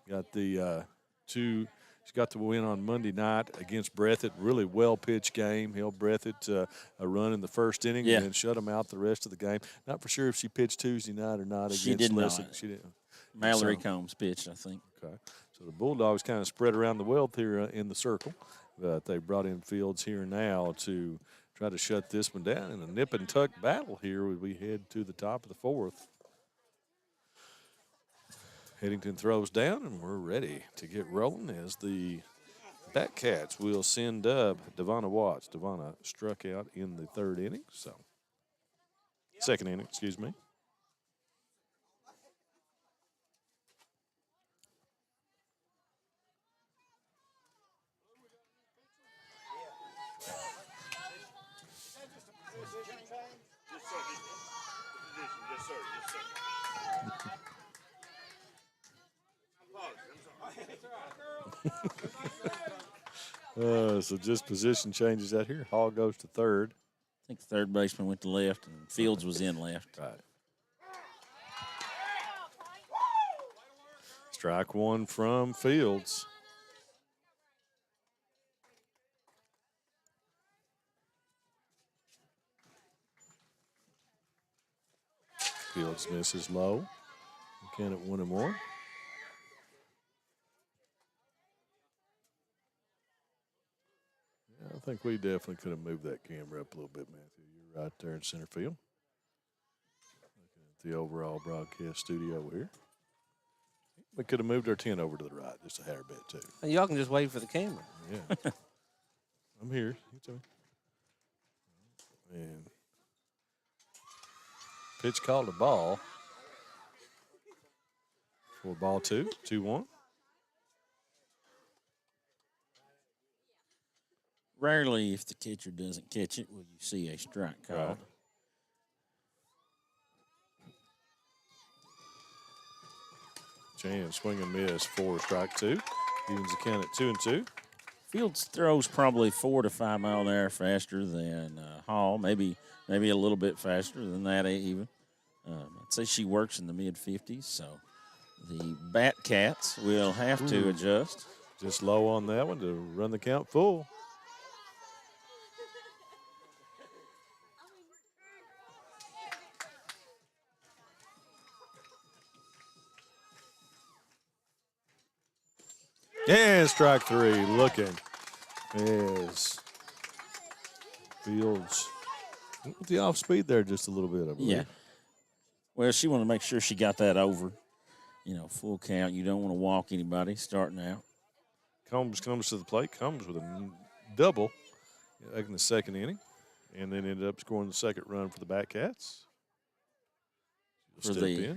Got the She's got the win on Monday night against Breathitt. Really well-pitched game. Held Breathitt a run in the first inning and then shut them out the rest of the game. Not for sure if she pitched Tuesday night or not She against did Lessig. not. She didn't. Mallory Combs pitched, I think. Okay. So the Bulldogs kind of spread around the wealth here in the circle. But they brought in Fields here now to try to shut this one down in a nip and tuck battle here as we head to the top of the fourth. Headington throws down, and we're ready to get rolling as the Batcats will send up Devonna Watts. Devonna struck out in the second inning, excuse me. So just position changes out here. Hall goes to third. I think the third baseman went to left, and Fields was in left. Right. Strike one from Fields. Fields misses low. Can it 1-1? I think we definitely could have moved that camera up a little bit, Matthew. You're right there in center field. Looking at the overall broadcast studio here. We could have moved our tent over to the right just a hair bit, too. Y'all can just wait for the camera. Yeah. I'm here. You tell me. And pitch called a ball. For ball 2-1. Rarely, if the catcher doesn't catch it, will you see a strike called. Right. Chance swing and miss for strike 2. Evens the count at 2-2. Fields throws probably 4 to 5 miles an hour faster than Hall, maybe a little bit faster than that even. I'd say she works in the mid-50s, so the Batcats will have to adjust. Just low on that one to run the count full. And strike 3 looking as Fields with the off speed there just a little bit, I believe. Yeah. Well, she wanted to make sure she got that over. Full count. You don't want to walk anybody starting out. Combs comes to the plate. Combs with a double in the second inning. and then ended up scoring the second run for the Batcats. For the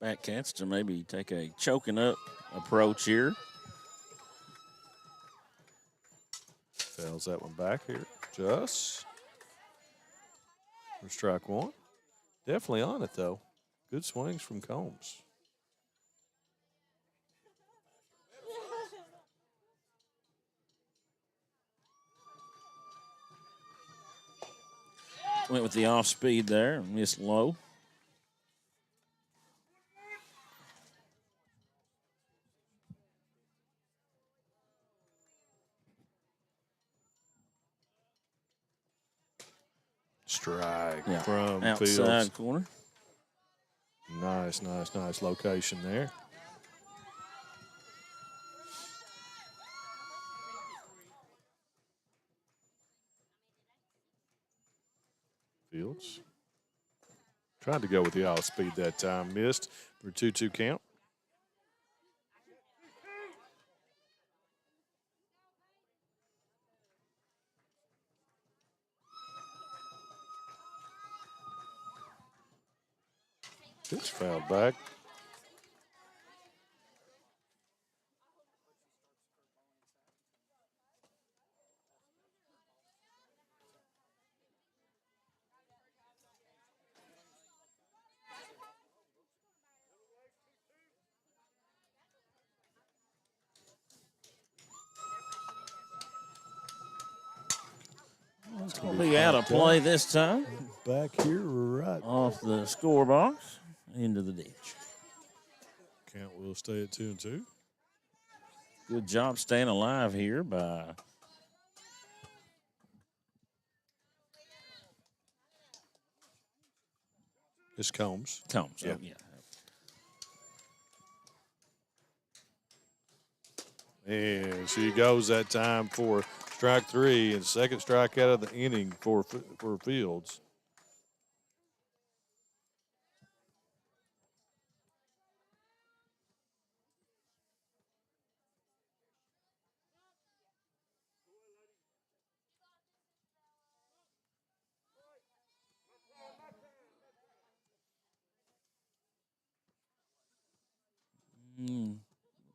Batcats to maybe take a choking up approach here. Fouls that one back here. Just for strike one. Definitely on it, though. Good swings from Combs. Went with the off speed there, missed low. Strike from outside Fields. corner. Nice location there. Fields tried to go with the off speed that time. Missed for 2-2 count. Pitch fouled back. It's going to be out of play this time. Back here, right off the score box into the ditch. Count will stay at 2-2. Good job staying alive here by it's Combs. Combs. Yeah. Oh, yeah. And she goes that time for strike three and second strikeout of the inning for Fields.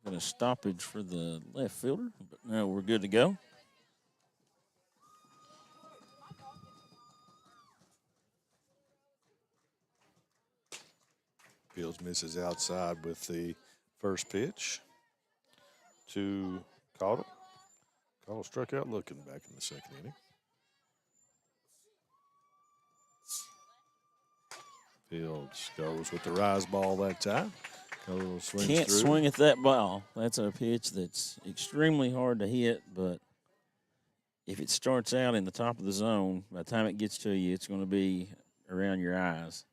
Got a stoppage for the left fielder, but no, we're good to go. Fields misses outside with the first pitch to Caudill. Caudill struck out looking back in the second inning. Fields goes with the rise ball that time. Can't swing at that ball. That's a pitch that's extremely hard to hit, but if it starts out in the top of the zone, by the time it gets to you, it's going to be around your eyes.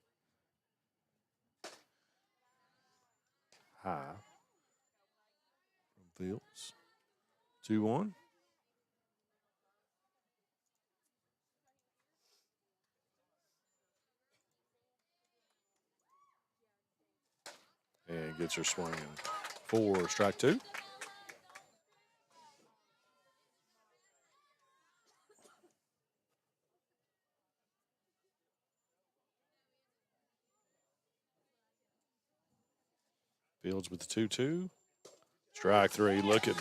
High from Fields. 2-1. And gets her swinging for strike two. Fields with the 2-2. Strike three looking.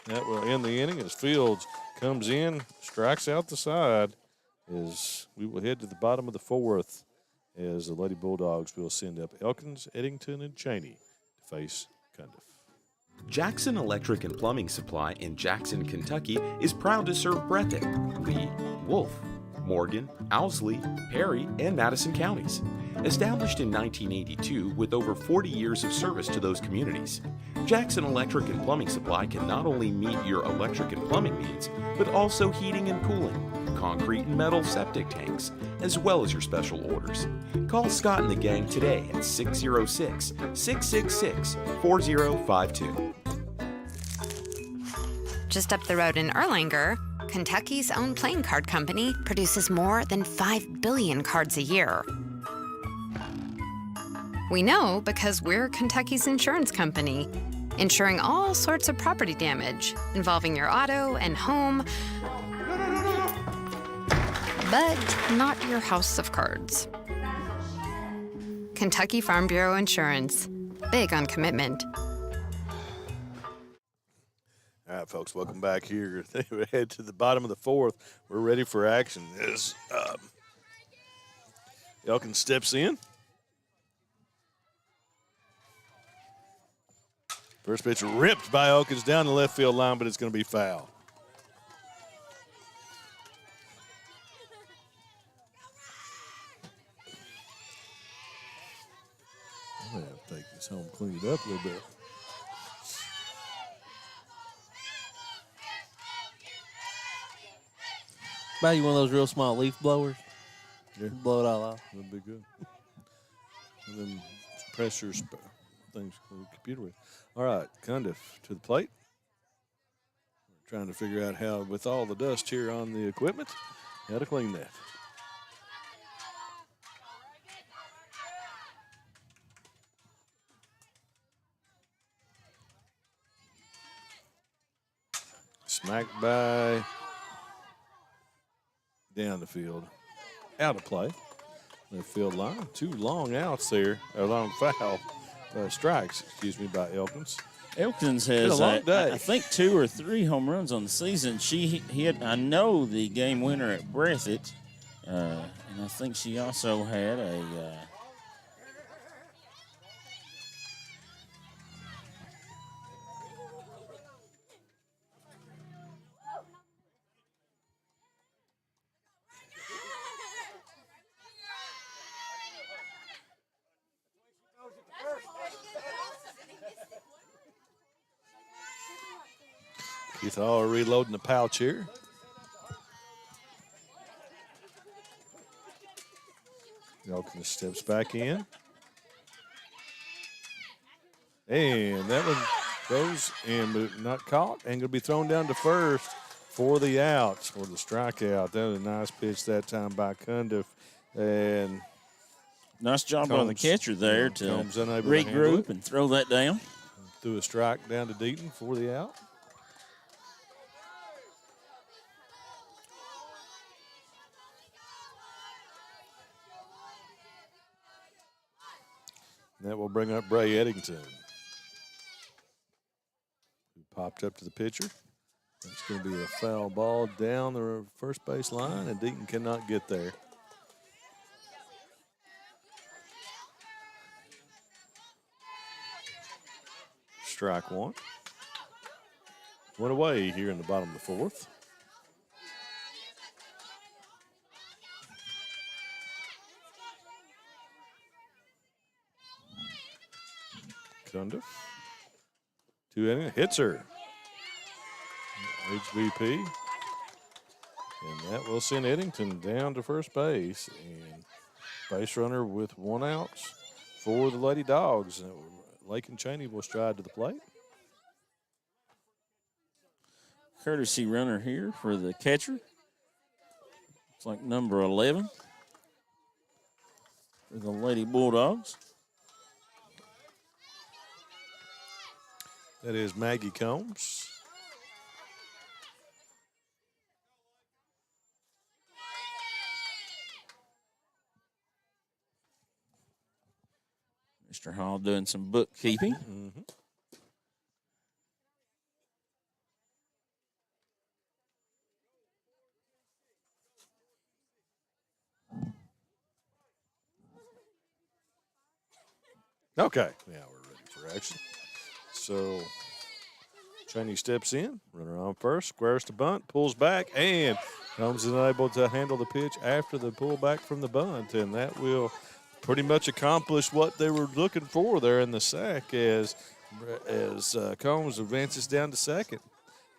That will end the inning as Fields comes in, strikes out the side. As we will head to the bottom of the fourth as the Lady Bulldogs will send up Elkins, Eddington, and Cheney to face Cundiff. Jackson Electric and Plumbing Supply in Jackson, Kentucky is proud to serve Breathitt, Lee, Wolf, Morgan, Owsley, Perry, and Madison counties. Established in 1982 with over 40 years of service to those communities, Jackson Electric and Plumbing Supply can not only meet your electric and plumbing needs, but also heating and cooling, concrete and metal septic tanks, as well as your special orders. Call Scott and the gang today at 606-666-4052. Just up the road in Erlanger, Kentucky's own playing card company produces more than 5 billion cards a year. We know because we're Kentucky's insurance company, insuring all sorts of property damage involving your auto and home, but not your house of cards. Kentucky Farm Bureau Insurance. Big on commitment. All right, folks, welcome back here. We head to the bottom of the fourth. We're ready for action. As Elkins steps in. First pitch ripped by Elkins down the left field line, but it's going to be foul. I'm going to have to take this home, clean it up a little bit. Buy you one of those real small leaf blowers. Yeah. Blow it all off. That'd be good. And then pressure things on the computer with. All right, Cundiff to the plate. We're trying to figure out how, with all the dust here on the equipment, how to clean that. Smacked by down the field. Out of play. Left field line. 2 long outs there. A long foul. Strikes, by Elkins. Elkins has, I think, 2 or 3 home runs on the season. He had, I know, the game winner at Breathitt, and I think she also had a. Keith Hall reloading the pouch here. Elkins steps back in. And that one goes in, but not caught, and going to be thrown down to first for the outs, for the strikeout. That was a nice pitch that time by Cundiff. And nice job by the catcher there to regroup and throw that down. Threw a strike down to Deaton for the out. That will bring up Bray Eddington, who popped up to the pitcher. That's going to be a foul ball down the first base line, and Deaton cannot get there. Strike one. One away here in the bottom of the fourth. Cundiff. 2 innings, hits her. HVP. And that will send Eddington down to first base. And base runner with 1 out for the Lady Dogs. Lakin Cheney will stride to the plate. Courtesy runner here for the catcher. It's like number 11 for the Lady Bulldogs. That is Maggie Combs. Mr. Hall doing some bookkeeping. Mm-hmm. Okay, now we're ready for action. So Cheney steps in, runner on first, squares to bunt, pulls back, and Combs is unable to handle the pitch after the pullback from the bunt, and that will pretty much accomplish what they were looking for there in the sack as Combs advances down to second.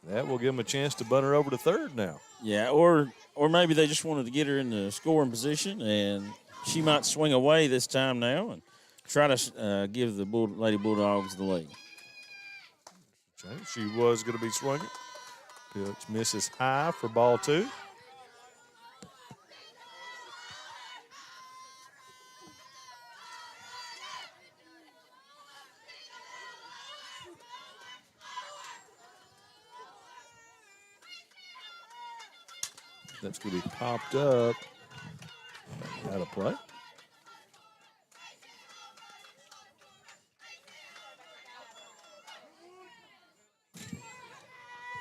That will give him a chance to bunt her over to third now. Yeah, or maybe they just wanted to get her in the scoring position, and she might swing away this time now and try to give the Lady Bulldogs the lead. She was going to be swinging. Pitch misses high for ball 2. That's going to be popped up. Out of play.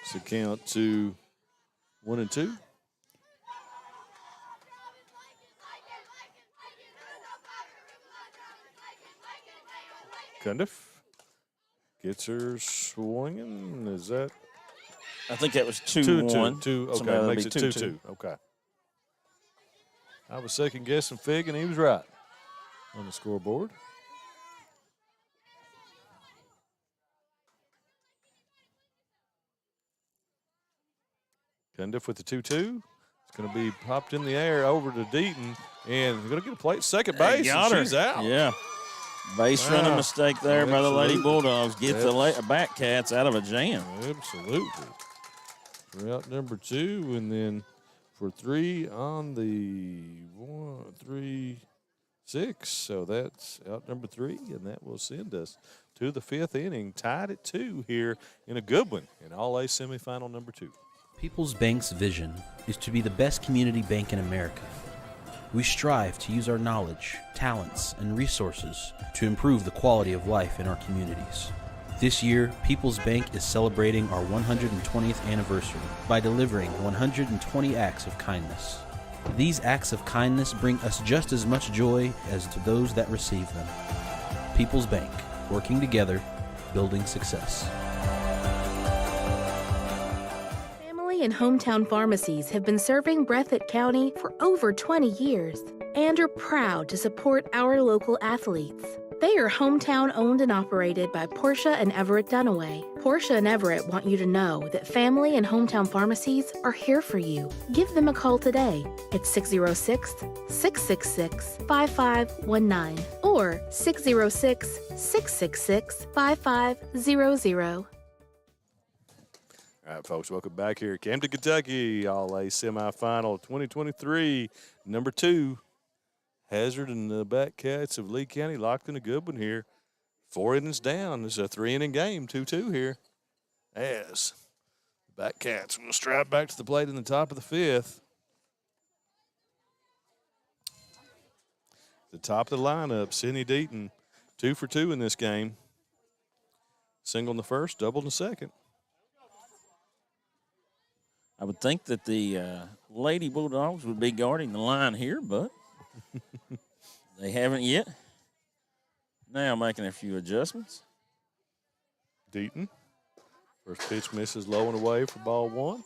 So count to 1 and 2. Cundiff gets her swinging. Is that? I think that was 2-1. 2. So Okay, now makes it'll it be 2-2. Okay. I was second guessing Fig, and he was right on the scoreboard. Cundiff with the 2-2. It's going to be popped in the air over to Deaton, and we're going to get a play second base, and she's out. Yeah. Base running mistake there by the Lady Bulldogs. Get the back cats out of a jam. Absolutely. We're out number 2, and then for 3 on the 1, 3, 6. So that's out number 3, and that will send us to the 5th inning, tied at 2 here in a good one in All-A semifinal number 2. People's Bank's vision is to be the best community bank in America. We strive to use our knowledge, talents, and resources to improve the quality of life in our communities. This year, People's Bank is celebrating our 120th anniversary by delivering 120 acts of kindness. These acts of kindness bring us just as much joy as to those that receive them. People's Bank, working together, building success. Family and hometown pharmacies have been serving Breathitt County for over 20 years and are proud to support our local athletes. They are hometown owned and operated by Portia and Everett Dunaway. Portia and Everett want you to know that family and hometown pharmacies are here for you. Give them a call today at 606-666-5519 or 606-666-5500. All right, folks, welcome back here. Camden, Kentucky, All-A semifinal 2023, number 2. Hazard and the Back Cats of Lee County locked in a good one here. 4 innings down. It's a 3-inning game, 2-2 here. As the Back Cats will stride back to the plate in the top of the 5th. The top of the lineup, Sydney Deaton, 2 for 2 in this game. Single in the first, double in the second. I would think that the Lady Bulldogs would be guarding the line here, but they haven't yet. Now making a few adjustments. Deaton. First pitch misses low and away for ball 1.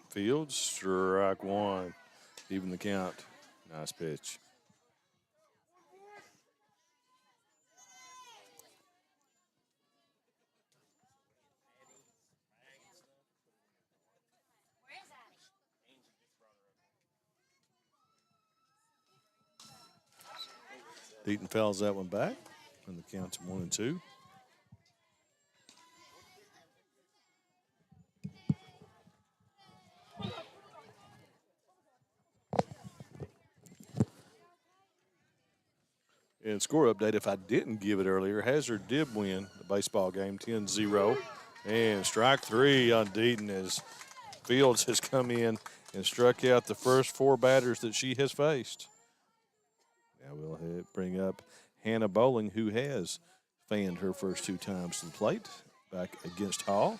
Fields, strike 1. Even the count. Nice pitch. Deaton fouls that one back, and the count's 1-2. And score update, if I didn't give it earlier, Hazard did win the baseball game 10-0. And strike 3 on Deaton as Fields has come in and struck out the first 4 batters that she has faced. Now we'll bring up Hannah Bowling, who has fanned her first 2 times to the plate back against Hall.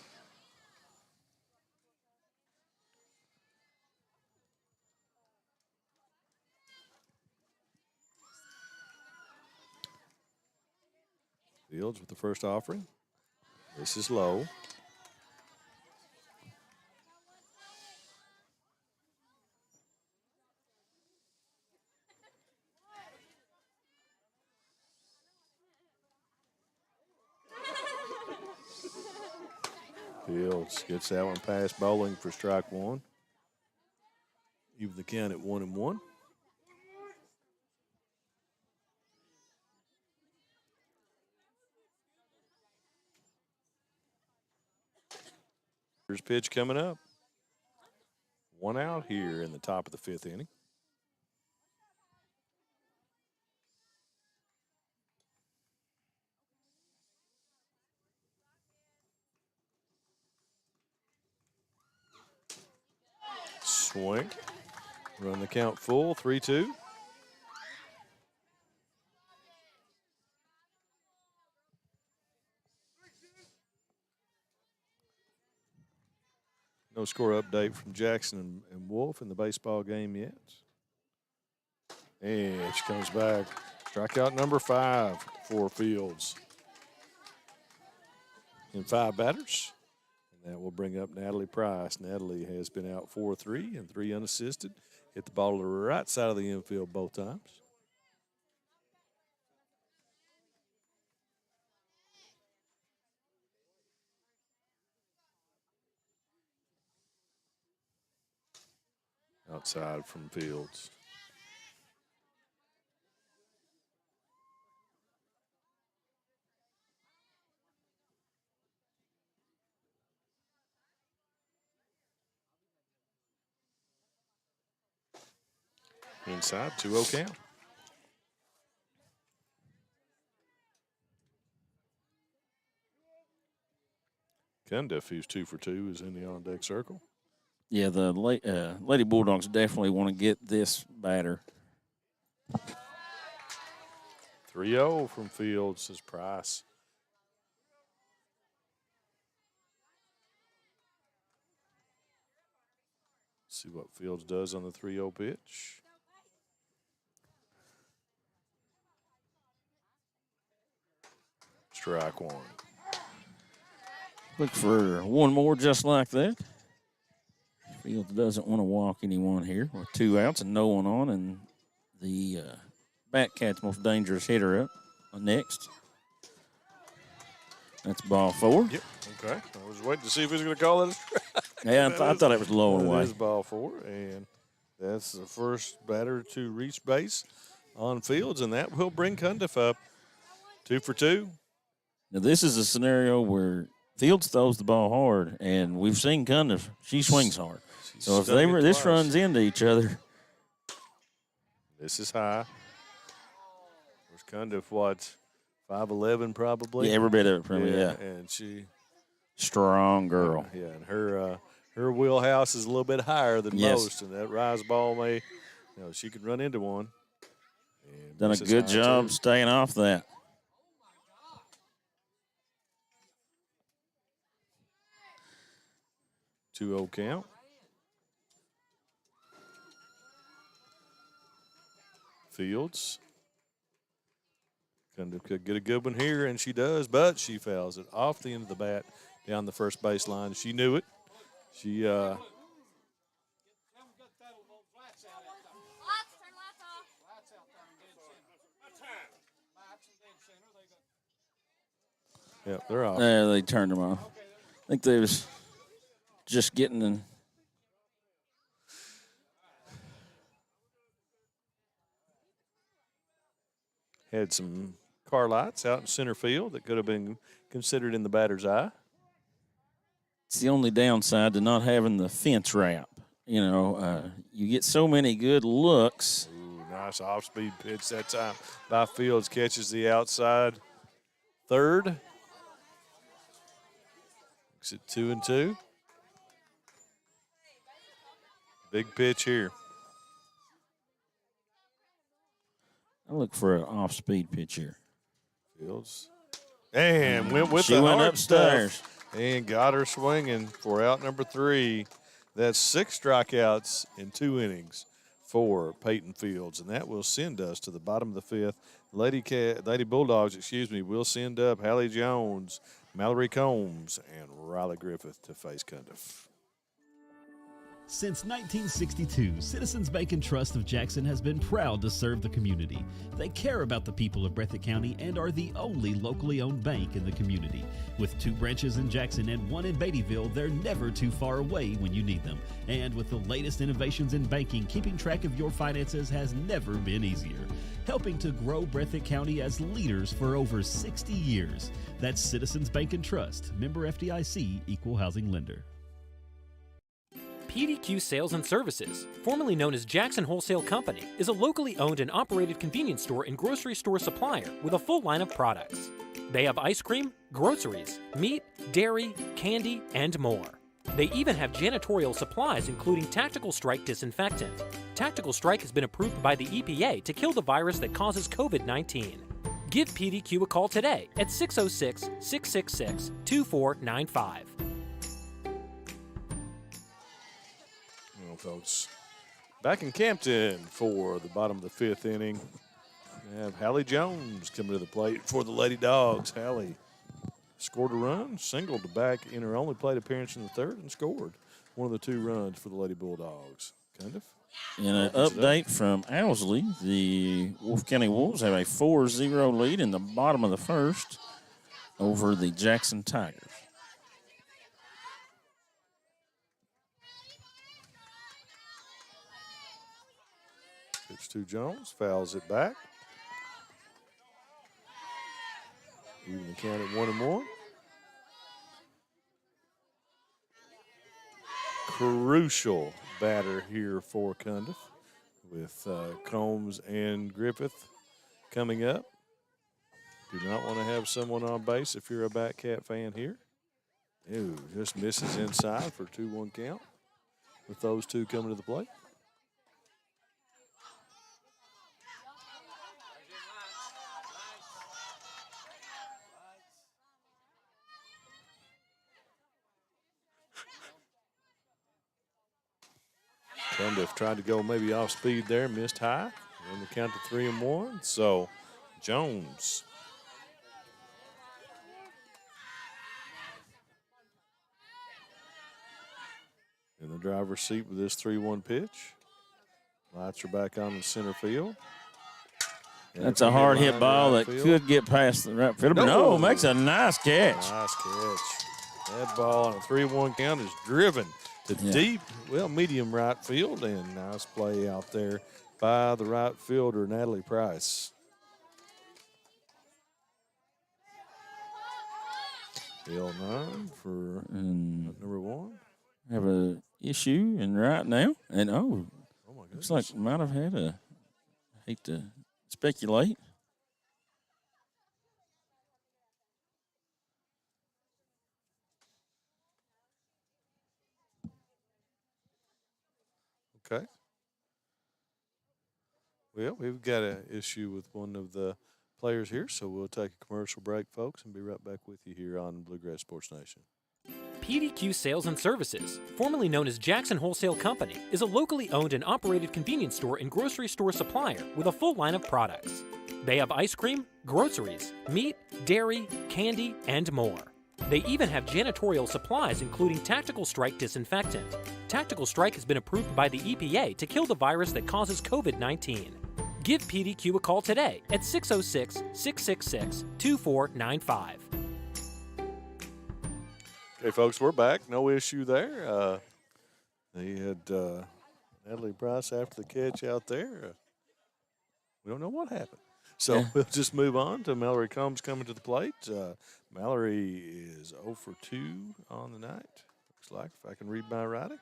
Fields with the first offering. This is low. Fields gets that one past Bowling for strike 1. Even the count at 1-1. Here's pitch coming up. 1 out here in the top of the 5th inning. swing. Run the count full, 3-2. No score update from Jackson and Wolf in the baseball game yet. And she comes back. Strikeout number 5 for Fields. In 5 batters. And that will bring up Natalie Price. Natalie has been out 4-3 and 3 unassisted. Hit the ball to the right side of the infield both times. Outside from Fields. Inside, 2-0 count. Cundiff, who's 2 for 2, is in the on-deck circle. Yeah, the Lady Bulldogs definitely want to get this batter. 3-0 from Fields, says Price. See what Fields does on the 3-0 pitch. Strike 1. Look for one more just like that. Fields doesn't want to walk anyone here with 2 outs and no one on, and the Batcats' most dangerous hitter up next. That's ball 4. Yep. Okay. I was waiting to see if he was going to call it a strike. Yeah, I thought it was low and That away. is ball 4, and that's the first batter to reach base on Fields, and that will bring Cundiff up. 2 for 2. Now, this is a scenario where Fields throws the ball hard, and we've seen Cundiff. She swings hard. So if this runs into each other. This is high. There's Cundiff, what, 5'11" probably? Yeah, every bit of it, probably, yeah. And she. Strong girl. Yeah, and her wheelhouse is a little bit higher than most, and that rise ball may, she could run into one. And Done a good job staying off that. Two-0 count. Fields. Could get a good one here, and she does, but she fouls it off the end of the bat down the first baseline. She knew it. She yeah, they're off. Yeah, they turned them off. I think they was just getting in. Had some car lights out in center field that could have been considered in the batter's eye. It's the only downside to not having the fence wrap. You get so many good looks. Ooh, nice off-speed pitch that time by Fields. Catches the outside third. Makes it 2-2. Big pitch here. I look for an off-speed pitch here. Fields. And went with she the went hard upstairs. Stuff and got her swinging for out number 3. That's 6 strikeouts in 2 innings for Peyton Fields, and that will send us to the bottom of the 5th. Lady Bulldogs, will send up Hallie Jones, Mallory Combs, and Riley Griffith to face Cundiff. Since 1962, Citizens Bank and Trust of Jackson has been proud to serve the community. They care about the people of Breathitt County and are the only locally owned bank in the community. With 2 branches in Jackson and 1 in Beattyville, they're never too far away when you need them. And with the latest innovations in banking, keeping track of your finances has never been easier. Helping to grow Breathitt County as leaders for over 60 years. That's Citizens Bank and Trust, member FDIC, equal housing lender. PDQ Sales and Services, formerly known as Jackson Wholesale Company, is a locally owned and operated convenience store and grocery store supplier with a full line of products. They have ice cream, groceries, meat, dairy, candy, and more. They even have janitorial supplies, including Tactical Strike disinfectant. Tactical Strike has been approved by the EPA to kill the virus that causes COVID-19. Give PDQ a call today at 606-666-2495. Well, folks, back in Campton for the bottom of the fifth inning, we have Hallie Jones coming to the plate for the Lady Dogs. Hallie scored a run, singled to back in her only plate appearance in the third, and scored one of the 2 runs for the Lady Bulldogs. Kind of. In an update from Owsley, the Wolf County Wolves have a 4-0 lead in the bottom of the first over the Jackson Tigers. Pitch to Jones, fouls it back. Even the count at 1-1. Crucial batter here for Cundiff with Combs and Griffith coming up. Do not want to have someone on base if you're a Batcat fan here. Ew, just misses inside for 2-1 count with those 2 coming to the plate. Cundiff tried to go maybe off speed there, missed high. And the count to 3-1. So Jones in the driver's seat with this 3-1 pitch. Lights are back on in center field. That's a hard hit ball that could get past the right fielder. No, makes a nice catch. Nice catch. That ball on a 3-1 count is driven to deep, medium right field, and nice play out there by the right fielder, Natalie Price. L9 for number 1. Have a issue in right now, and my goodness. looks like might have had a. Hate to speculate. Okay. Well, we've got an issue with one of the players here, so we'll take a commercial break, folks, and be right back with you here on Bluegrass Sports Nation. PDQ Sales and Services, formerly known as Jackson Wholesale Company, is a locally owned and operated convenience store and grocery store supplier with a full line of products. They have ice cream, groceries, meat, dairy, candy, and more. They even have janitorial supplies, including Tactical Strike disinfectant. Tactical Strike has been approved by the EPA to kill the virus that causes COVID-19. Give PDQ a call today at 606-666-2495. Okay, folks, we're back. No issue there. They had Natalie Price after the catch out there. We don't know what happened. So we'll just move on to Mallory Combs coming to the plate. Mallory is 0 for 2 on the night. Looks like, if I can read my writing.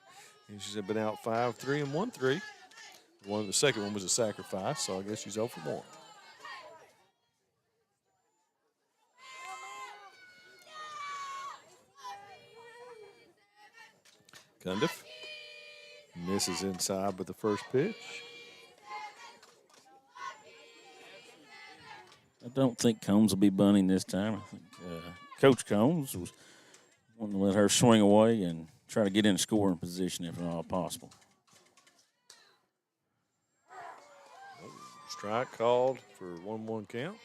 And she's been out 5-3 and 1-3. The second one was a sacrifice, so I guess she's 0 for 1. Cundiff misses inside with the first pitch. I don't think Combs will be bunting this time. I think Coach Combs was wanting to let her swing away and try to get in scoring position if at all possible. Strike called for 1-1 count.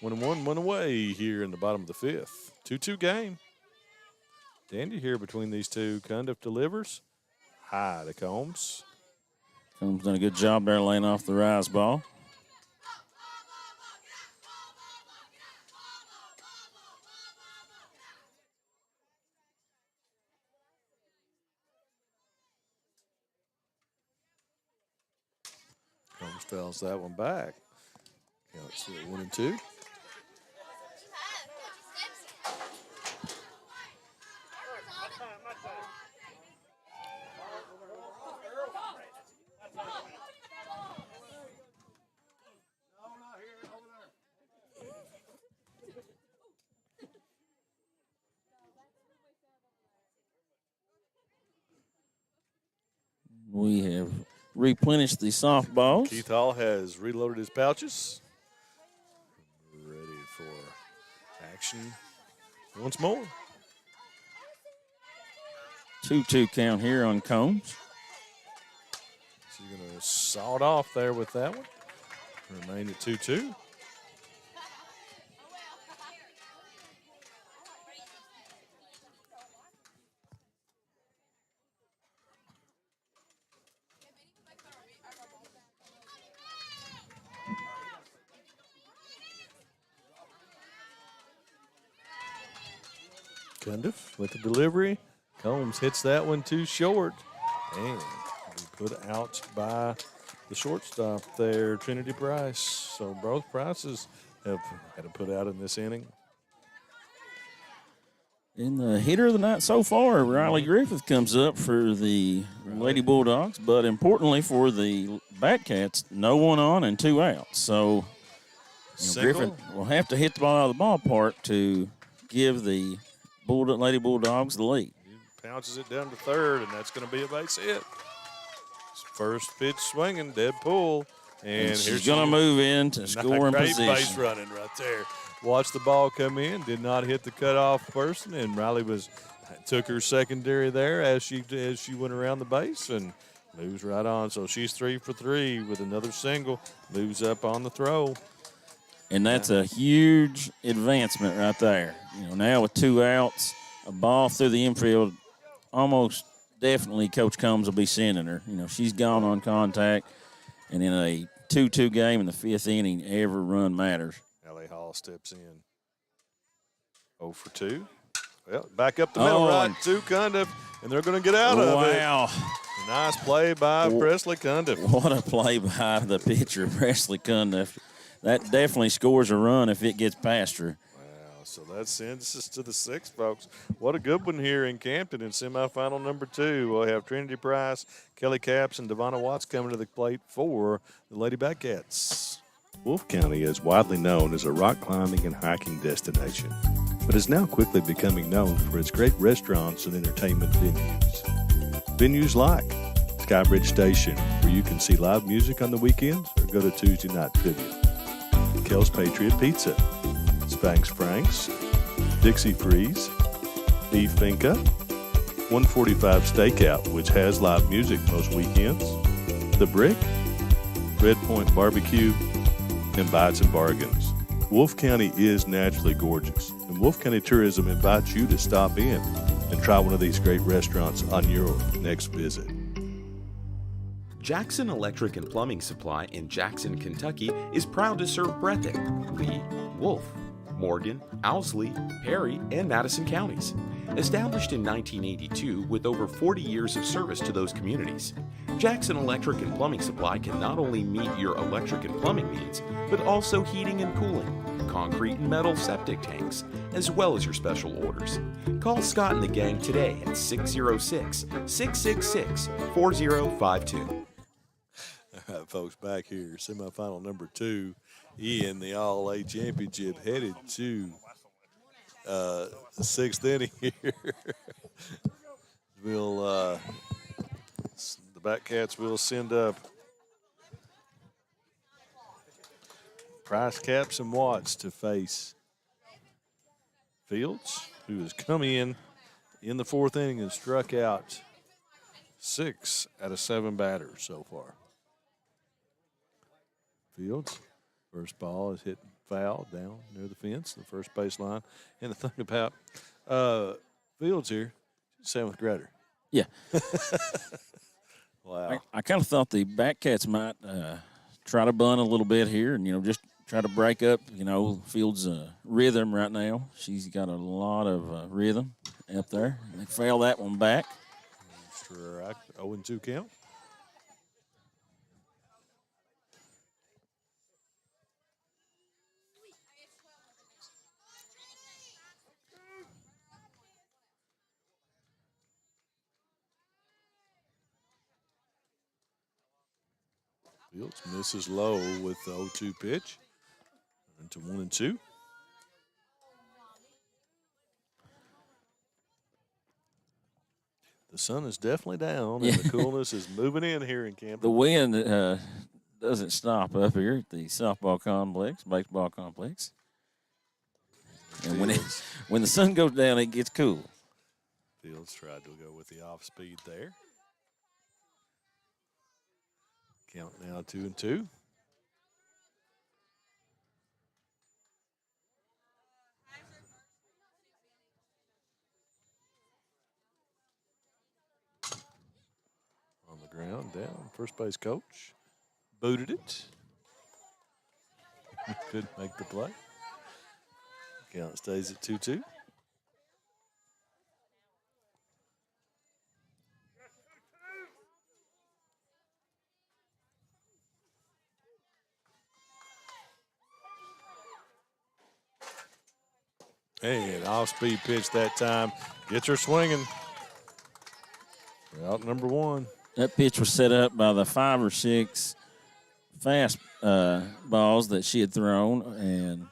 One away here in the bottom of the fifth. 2-2 game. Dandy here between these two. Cundiff delivers. High to Combs. Combs done a good job there laying off the rise ball. Combs fouls that one back. Counts 1-2. replenish the softballs. Keith Hall has reloaded his pouches. Ready for action once more. 2-2 count here on Combs. So you're going to saw it off there with that one. Remain at 2-2. Cundiff with the delivery. Combs hits that one too short. And put out by the shortstop there, Trinity Price. So both Prices have had to put out in this inning. In the hitter of the night so far, Riley Griffith comes up for the Lady Bulldogs, but importantly for the Batcats, no one on and 2 outs. So Griffith will have to hit the ball out of the ballpark to give the Lady Bulldogs the lead. He pounces it down to third, and that's going to be a base hit. First pitch swinging, dead pull. And she's going to move in to score in position. Great base running right there. Watched the ball come in, did not hit the cutoff person, and Riley took her secondary there as she went around the base and moves right on. So she's 3 for 3 with another single, moves up on the throw. And that's a huge advancement right there. Now with 2 outs, a ball through the infield, almost definitely Coach Combs will be sending her. She's gone on contact, and in a 2-2 game in the 5th inning, every run matters. L.A. Hall steps in. 0 for 2. Well, back up the middle right to Cundiff, and they're going to get out of it. Wow. Nice play by Presley Cundiff. What a play by the pitcher, Presley Cundiff. That definitely scores a run if it gets past her. Wow, so that sends us to the 6th, folks. What a good one here in Campton in semifinal number 2. We'll have Trinity Price, Kelly Capps, and Devonna Watts coming to the plate for the Lady Batcats. Wolfe County is widely known as a rock climbing and hiking destination, but is now quickly becoming known for its great restaurants and entertainment venues. Venues like Skybridge Station, where you can see live music on the weekends or go to Tuesday night trivia. Kel's Patriot Pizza, Spanx Frank's, Dixie Freeze, Beef Finca, 145 Stakeout, which has live music most weekends, The Brick, Red Point Barbecue, and Bites and Bargains. Wolfe County is naturally gorgeous, and Wolfe County Tourism invites you to stop in and try one of these great restaurants on your next visit. Jackson Electric and Plumbing Supply in Jackson, Kentucky is proud to serve Breathitt, Lee, Wolfe, Morgan, Owsley, Perry, and Madison counties. Established in 1982 with over 40 years of service to those communities, Jackson Electric and Plumbing Supply can not only meet your electric and plumbing needs, but also heating and cooling, concrete and metal septic tanks, as well as your special orders. Call Scott and the gang today at 606-666-4052. All right, folks, back here, semifinal number 2 in the All-A Championship, headed to the 6th inning here. The Batcats will send up Price, Capps, and Watts to face Fields, who has come in the 4th inning and struck out 6 out of 7 batters so far. Fields, first ball is hit foul down near the fence, the first baseline. And the thing about Fields here, same with Grader. Yeah. Wow. I kind of thought the Batcats might try to bunt a little bit here and, just try to break up, Fields' rhythm right now. She's got a lot of rhythm up there. They fail that one back. Strike, 0-2 count. Fields misses low with the 0-2 pitch. Into 1-2. The sun is definitely down, and the coolness is moving in here in Camden. The wind doesn't stop up here at the softball complex, baseball complex. And when the sun goes down, it gets cool. Fields tried to go with the off speed there. Count now 2-2. On the ground, down. First base coach booted it. Couldn't make the play. Count stays at 2-2. And off-speed pitch that time. Gets her swinging. Out number one. That pitch was set up by the 5 or 6 fast balls that she had thrown and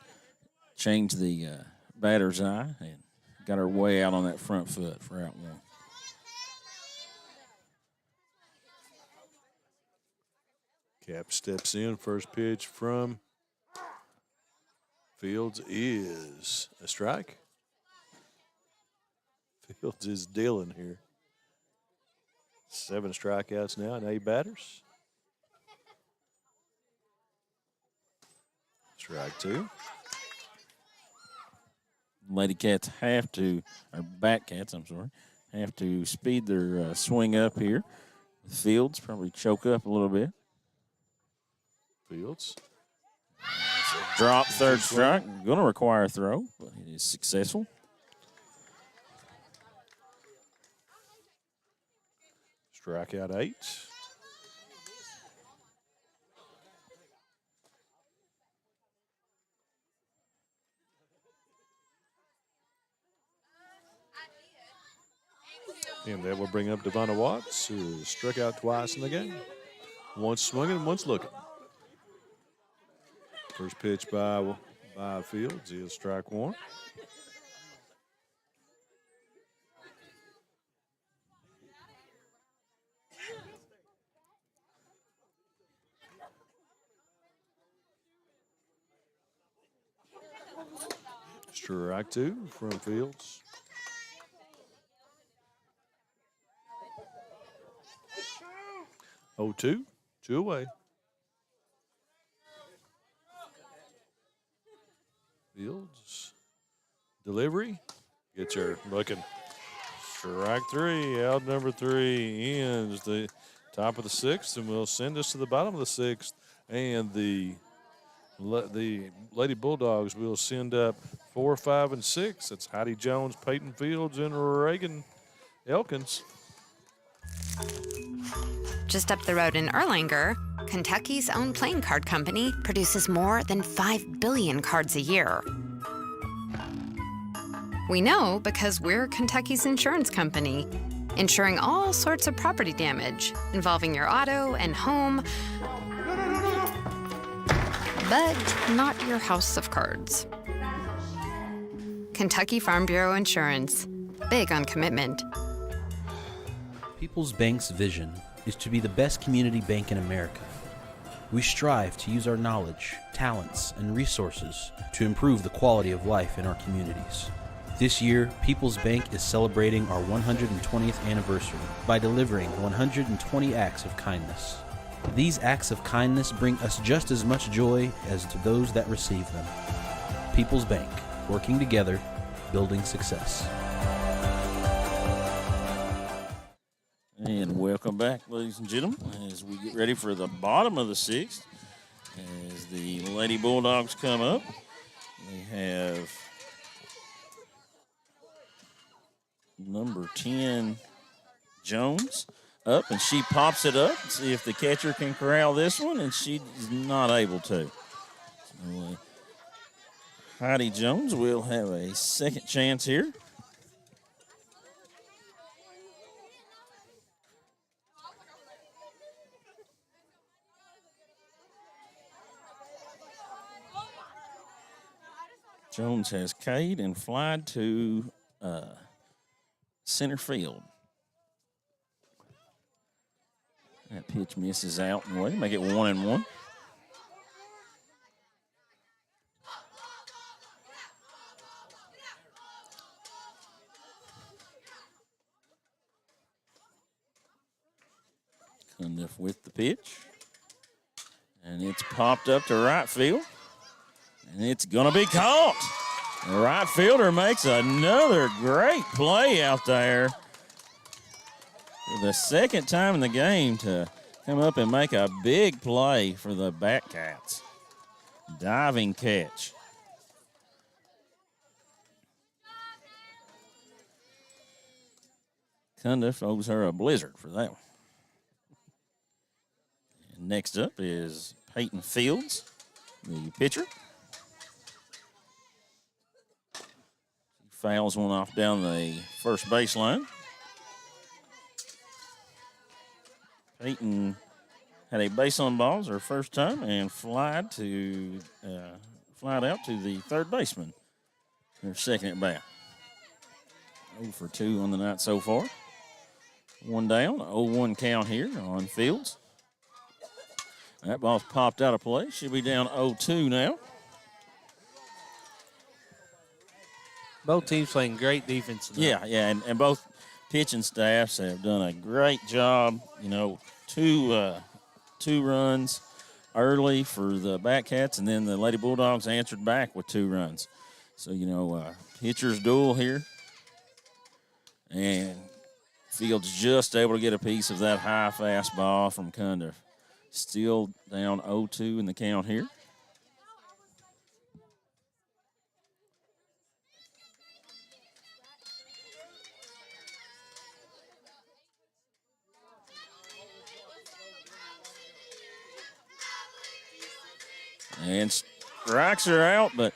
changed the batter's eye and got her way out on that front foot for out one. Cap steps in. First pitch from Fields is a strike. Fields is dealing here. 7 strikeouts now and 8 batters. Strike 2. Lady Cats have to, or Bat Cats, I'm sorry, have to speed their swing up here. Fields probably choke up a little bit. Fields. Drop, third strike. Going to require a throw, but it is successful. Strikeout 8. And that will bring up Devonna Watts, who struck out twice in the game. Once swinging, once looking. First pitch by Fields is strike 1. Strike 2 from Fields. Oh, 2 away. Fields. Delivery. Gets her looking. Strike 3. Out number 3 ends the top of the 6th and will send us to the bottom of the 6th. And the Lady Bulldogs will send up 4, 5, and 6. That's Heidi Jones, Peyton Fields, and Reagan Elkins. Just up the road in Erlanger, Kentucky's own playing card company produces more than 5 billion cards a year. We know because we're Kentucky's insurance company, insuring all sorts of property damage involving your auto and home, but not your house of cards. Kentucky Farm Bureau Insurance. Big on commitment. People's Bank's vision is to be the best community bank in America. We strive to use our knowledge, talents, and resources to improve the quality of life in our communities. This year, People's Bank is celebrating our 120th anniversary by delivering 120 acts of kindness. These acts of kindness bring us just as much joy as to those that receive them. People's Bank, working together, building success. And welcome back, ladies and gentlemen, as we get ready for the bottom of the 6th. As the Lady Bulldogs come up, they have number 10, Jones, up, and she pops it up. See if the catcher can corral this one, and she's not able to. So, Heidi Jones will have a second chance here. Jones has K'd and flied to center field. That pitch misses out and away. Make it 1-1. Cundiff with the pitch. And it's popped up to right field. And it's going to be caught. The right fielder makes another great play out there. For the second time in the game to come up and make a big play for the Batcats. Diving catch. Cundiff owes her a blizzard for that one. And next up is Peyton Fields, the pitcher. She fouls one off down the first baseline. Peyton had a base on balls her first time and flied out to the third baseman. Her second at bat. 0 for 2 on the night so far. One down, 0-1 count here on Fields. That ball's popped out of play. She'll be down 0-2 now. Both teams playing great defense tonight. Yeah, and both pitching staffs have done a great job. You know, two runs early for the Batcats, and then the Lady Bulldogs answered back with 2 runs. So, you know, pitcher's duel here. And Fields just able to get a piece of that high fastball from Cundiff. Still down 0-2 in the count here. And strikes are out, but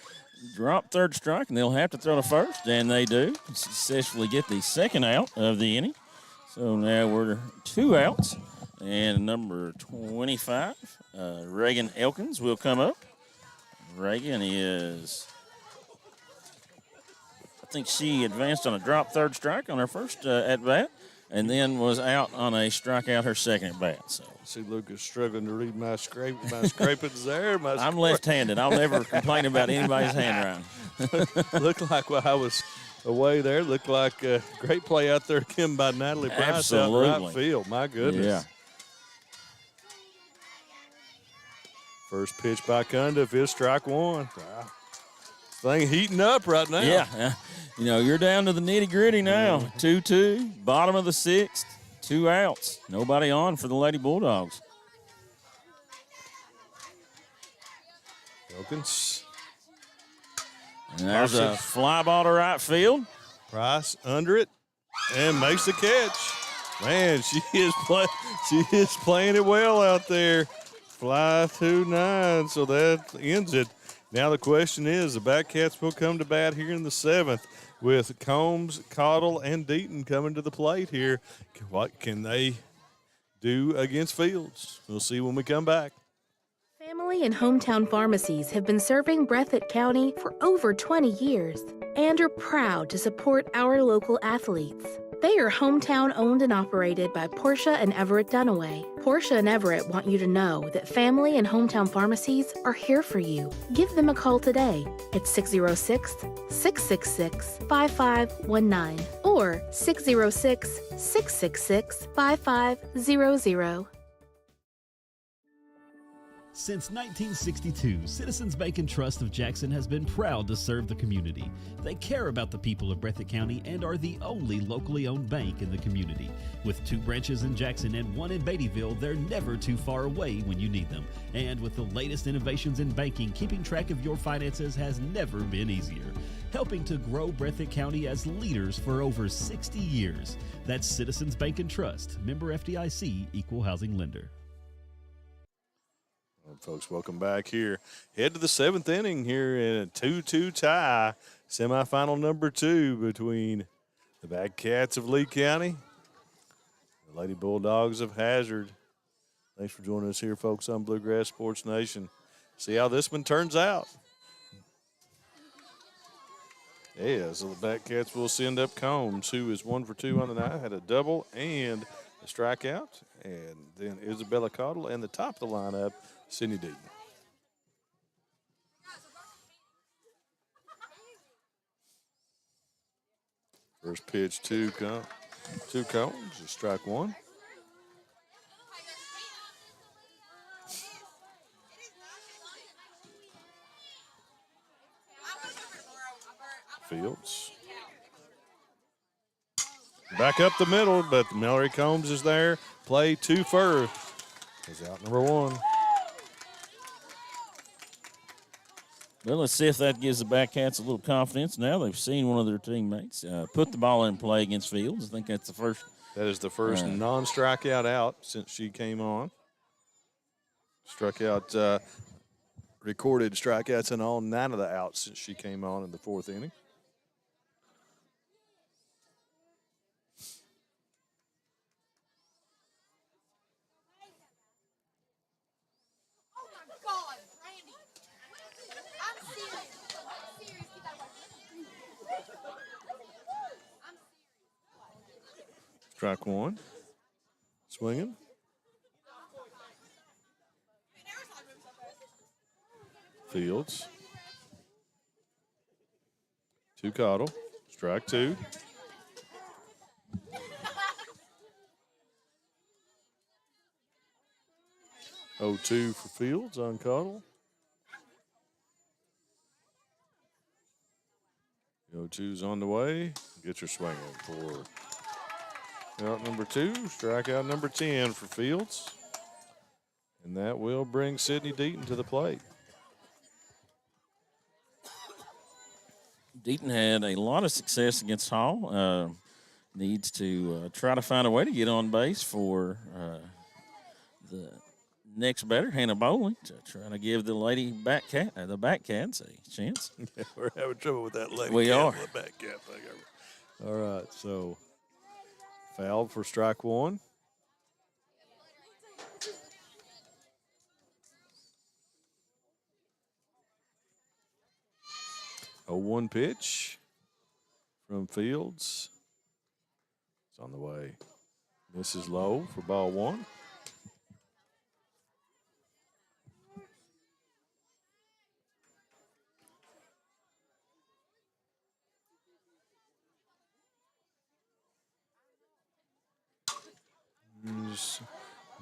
drop third strike, and they'll have to throw to first, and they do. Successfully get the second out of the inning. So now we're 2 outs, and number 25, Reagan Elkins, will come up. Reagan is, I think she advanced on a drop third strike on her first at-bat, and then was out on a strikeout her second at-bat. So. See Lucas struggling to read my scrapings there. I'm left-handed. I'll never complain about anybody's handwriting. Looked like while I was away there, looked like a great play out there again by Natalie Price out in right field. My goodness. Yeah. First pitch by Cundiff is strike 1. Wow. Thing heating up right now. Yeah. You know, you're down to the nitty-gritty now. 2-2, bottom of the 6th. 2 outs. Nobody on for the Lady Bulldogs. Elkins. And there's a fly ball to right field. Price under it and makes the catch. Man, she is playing it well out there. Fly 2-9, so that ends it. Now the question is, the Batcats will come to bat here in the 7th. With Combs, Cottle, and Deaton coming to the plate here. What can they do against Fields? We'll see when we come back. Family and hometown pharmacies have been serving Breathitt County for over 20 years and are proud to support our local athletes. They are hometown owned and operated by Portia and Everett Dunaway. Portia and Everett want you to know that family and hometown pharmacies are here for you. Give them a call today at 606-666-5519 or 606-666-5500. Since 1962, Citizens Bank and Trust of Jackson has been proud to serve the community. They care about the people of Breathitt County and are the only locally owned bank in the community. With 2 branches in Jackson and 1 in Beattyville, they're never too far away when you need them. And with the latest innovations in banking, keeping track of your finances has never been easier. Helping to grow Breathitt County as leaders for over 60 years. That's Citizens Bank and Trust, member FDIC, equal housing lender. Folks, welcome back here. Head to the 7th inning here in a 2-2 tie. Semifinal number 2 between the Batcats of Lee County, the Lady Bulldogs of Hazard. Thanks for joining us here, folks, on Bluegrass Sports Nation. See how this one turns out. Yeah, so the Batcats will send up Combs, who is 1 for 2 on the night, had a double and the strikeout. And then Isabella Caudle, and the top of the lineup, Sydney Deaton. First pitch, two cones, strike one. Fields. Back up the middle, but Mallory Combs is there. Play 2 first. Is out number 1. Well, let's see if that gives the Backcats a little confidence. Now they've seen one of their teammates put the ball in play against Fields. I think that's the first. That is the first non-strikeout out since she came on. Struck out, recorded strikeouts in all 9 of the outs since she came on in the 4th inning. Strike one. Swinging. Fields. 2 Caudle. Strike 2. Oh, 2 for Fields on Caudle. 0-2's on the way. Get your swing in for out number 2. Strikeout number 10 for Fields. And that will bring Sydney Deaton to the plate. Deaton had a lot of success against Hall. Needs to try to find a way to get on base for the next batter, Hannah Bowling, to try to give the lady Backcats a chance. Yeah, we're having trouble with that lady. We are. The Backcat thing. All right, so fouled for strike 1. A 1 pitch from Fields. It's on the way. Misses low for ball 1.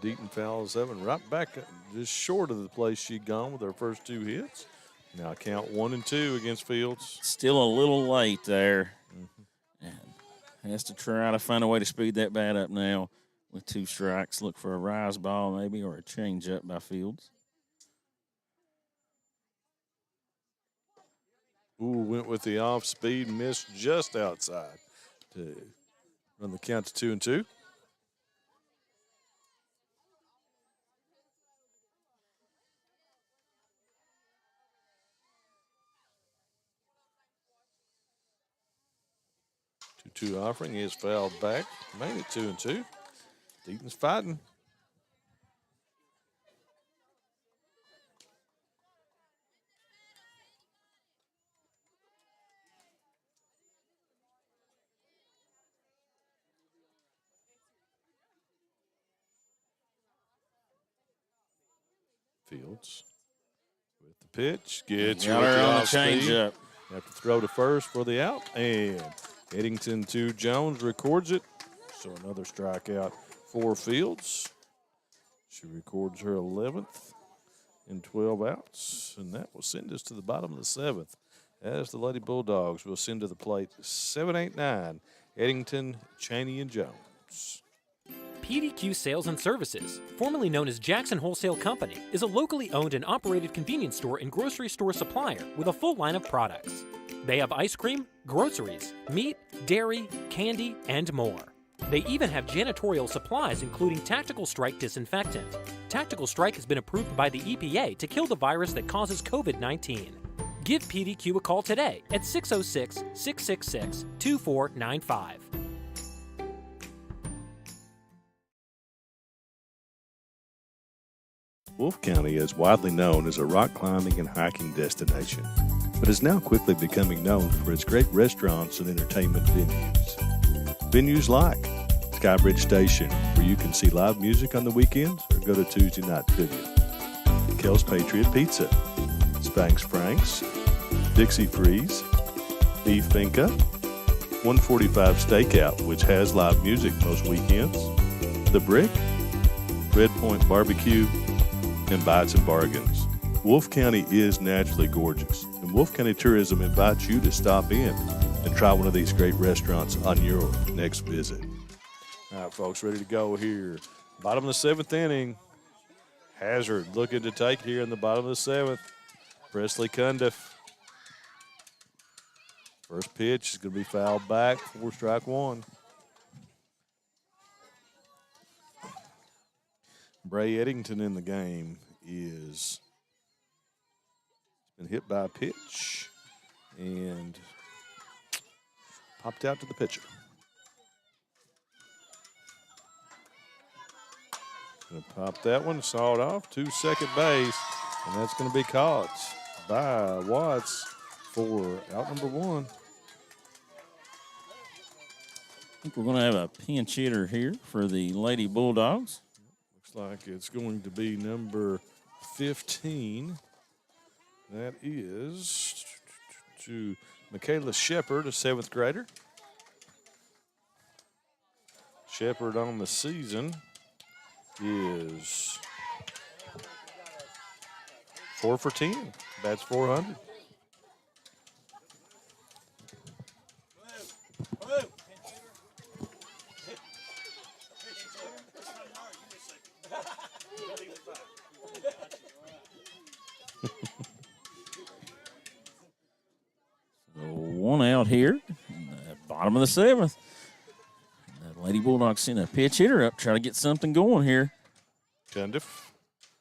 Deaton fouls 7 right back just short of the place she'd gone with her first 2 hits. Now count 1 and 2 against Fields. Still a little late there. And has to try to find a way to speed that bat up now with 2 strikes. Look for a rise ball maybe or a change up by Fields. Ooh, went with the off speed, missed just outside to run the count to 2 and 2. Two offering is fouled back. Made it 2 and 2. Deaton's fighting. Fields with the pitch. Gets got her on the change up. Have to throw to first for the out. And Eddington to Jones records it. So another strikeout for Fields. She records her 11th in 12 outs. And that will send us to the bottom of the 7th as the Lady Bulldogs will send to the plate 7, 8, 9, Eddington, Cheney, and Jones. PDQ Sales and Services, formerly known as Jackson Wholesale Company, is a locally owned and operated convenience store and grocery store supplier with a full line of products. They have ice cream, groceries, meat, dairy, candy, and more. They even have janitorial supplies including Tactical Strike disinfectant. Tactical Strike has been approved by the EPA to kill the virus that causes COVID-19. Give PDQ a call today at 606-666-2495. Wolfe County is widely known as a rock climbing and hiking destination, but is now quickly becoming known for its great restaurants and entertainment venues. Venues like Skybridge Station, where you can see live music on the weekends or go to Tuesday night trivia. Kel's Patriot Pizza, Spanx Franks, Dixie Freeze, Beef Finca, 145 Stakeout, which has live music most weekends, The Brick, Red Point Barbecue, and Bites and Bargains. Wolfe County is naturally gorgeous, and Wolfe County Tourism invites you to stop in and try one of these great restaurants on your next visit. All right, folks, ready to go here. Bottom of the 7th inning. Hazard looking to take here in the bottom of the 7th. Presley Cundiff. First pitch is going to be fouled back for strike one. Bray Eddington in the game is been hit by a pitch and popped out to the pitcher. Going to pop that one, saw it off to second base, and that's going to be caught by Watts for out number one. I think we're going to have a pinch hitter here for the Lady Bulldogs. Looks like it's going to be number 15. That is to Michaela Shepard, a 7th grader. Shepard on the season is 4 for 10. That's 400. One out here, bottom of the 7th. The Lady Bulldogs send a pitch hitter up, try to get something going here. Cundiff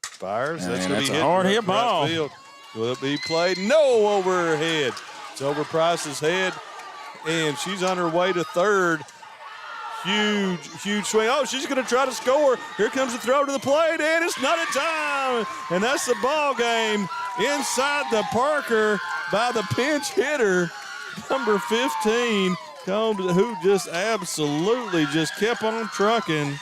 fires. That's And going that's to be a hit hard hit right ball. field. Will it be played? No, over her head. It's over Price's head, and she's on her way to third. Huge swing. Oh, she's going to try to score. Here comes the throw to the plate, and it's not in time. And that's the ball game inside the Parker by the pinch hitter, number 15, Combs, who just absolutely just kept on trucking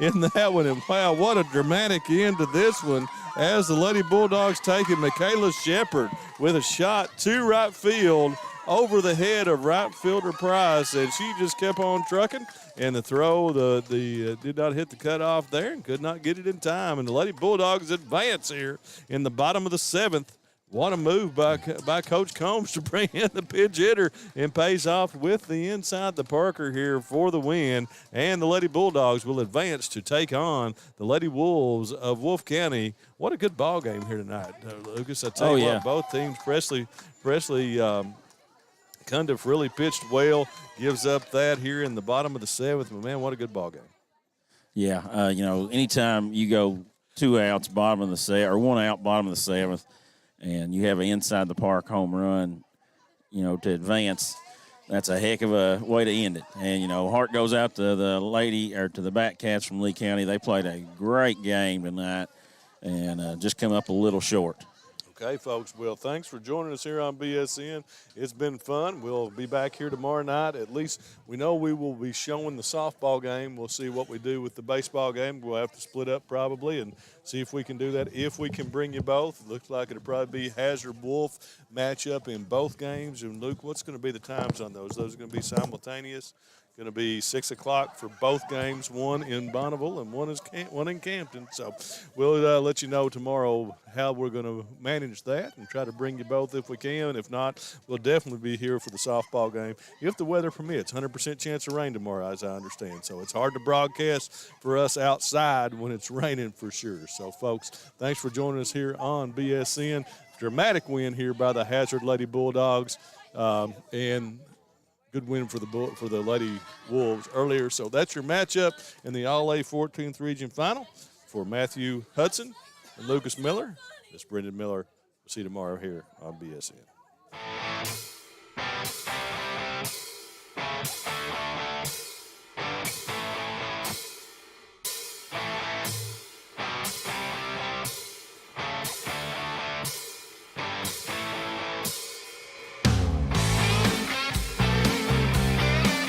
in that one. And wow, what a dramatic end to this one as the Lady Bulldogs taking Michaela Shepard with a shot to right field over the head of right fielder Price, and she just kept on trucking. And the throw, did not hit the cutoff there and could not get it in time. And the Lady Bulldogs advance here in the bottom of the 7th. What a move by Coach Combs to bring in the pinch hitter, and pays off with the inside the Parker here for the win. And the Lady Bulldogs will advance to take on the Lady Wolves of Wolfe County. What a good ball game here tonight, Lucas. I tell you what, both teams, Presley Cundiff really pitched well, gives up that here in the bottom of the 7th. But, man, what a good ball game. Yeah, anytime you go 2 outs, bottom of the 7th, or 1 out, bottom of the 7th, and you have an inside the park home run, to advance, that's a heck of a way to end it. And, heart goes out to the lady, or to the Batcats from Lee County. They played a great game tonight and just come up a little short. Okay, folks. Well, thanks for joining us here on BSN. It's been fun. We'll be back here tomorrow night. At least we know we will be showing the softball game. We'll see what we do with the baseball game. We'll have to split up probably and see if we can do that. If we can bring you both, it looks like it'll probably be Hazard-Wolf matchup in both games. And, Luke, what's going to be the times on those? Those are going to be simultaneous. Going to be 6 o'clock for both games, one in Bonneville and one in Campton. So we'll let you know tomorrow how we're going to manage that and try to bring you both if we can. If not, we'll definitely be here for the softball game if the weather permits. 100% chance of rain tomorrow, as I understand. So it's hard to broadcast for us outside when it's raining for sure. So, folks, thanks for joining us here on BSN. Dramatic win here by the Hazard Lady Bulldogs, and good win for the Lady Wolves earlier. So that's your matchup in the All-A 14th Region Final. For Matthew Hudson and Lucas Miller, this is Brendan Miller. We'll see you tomorrow here on BSN.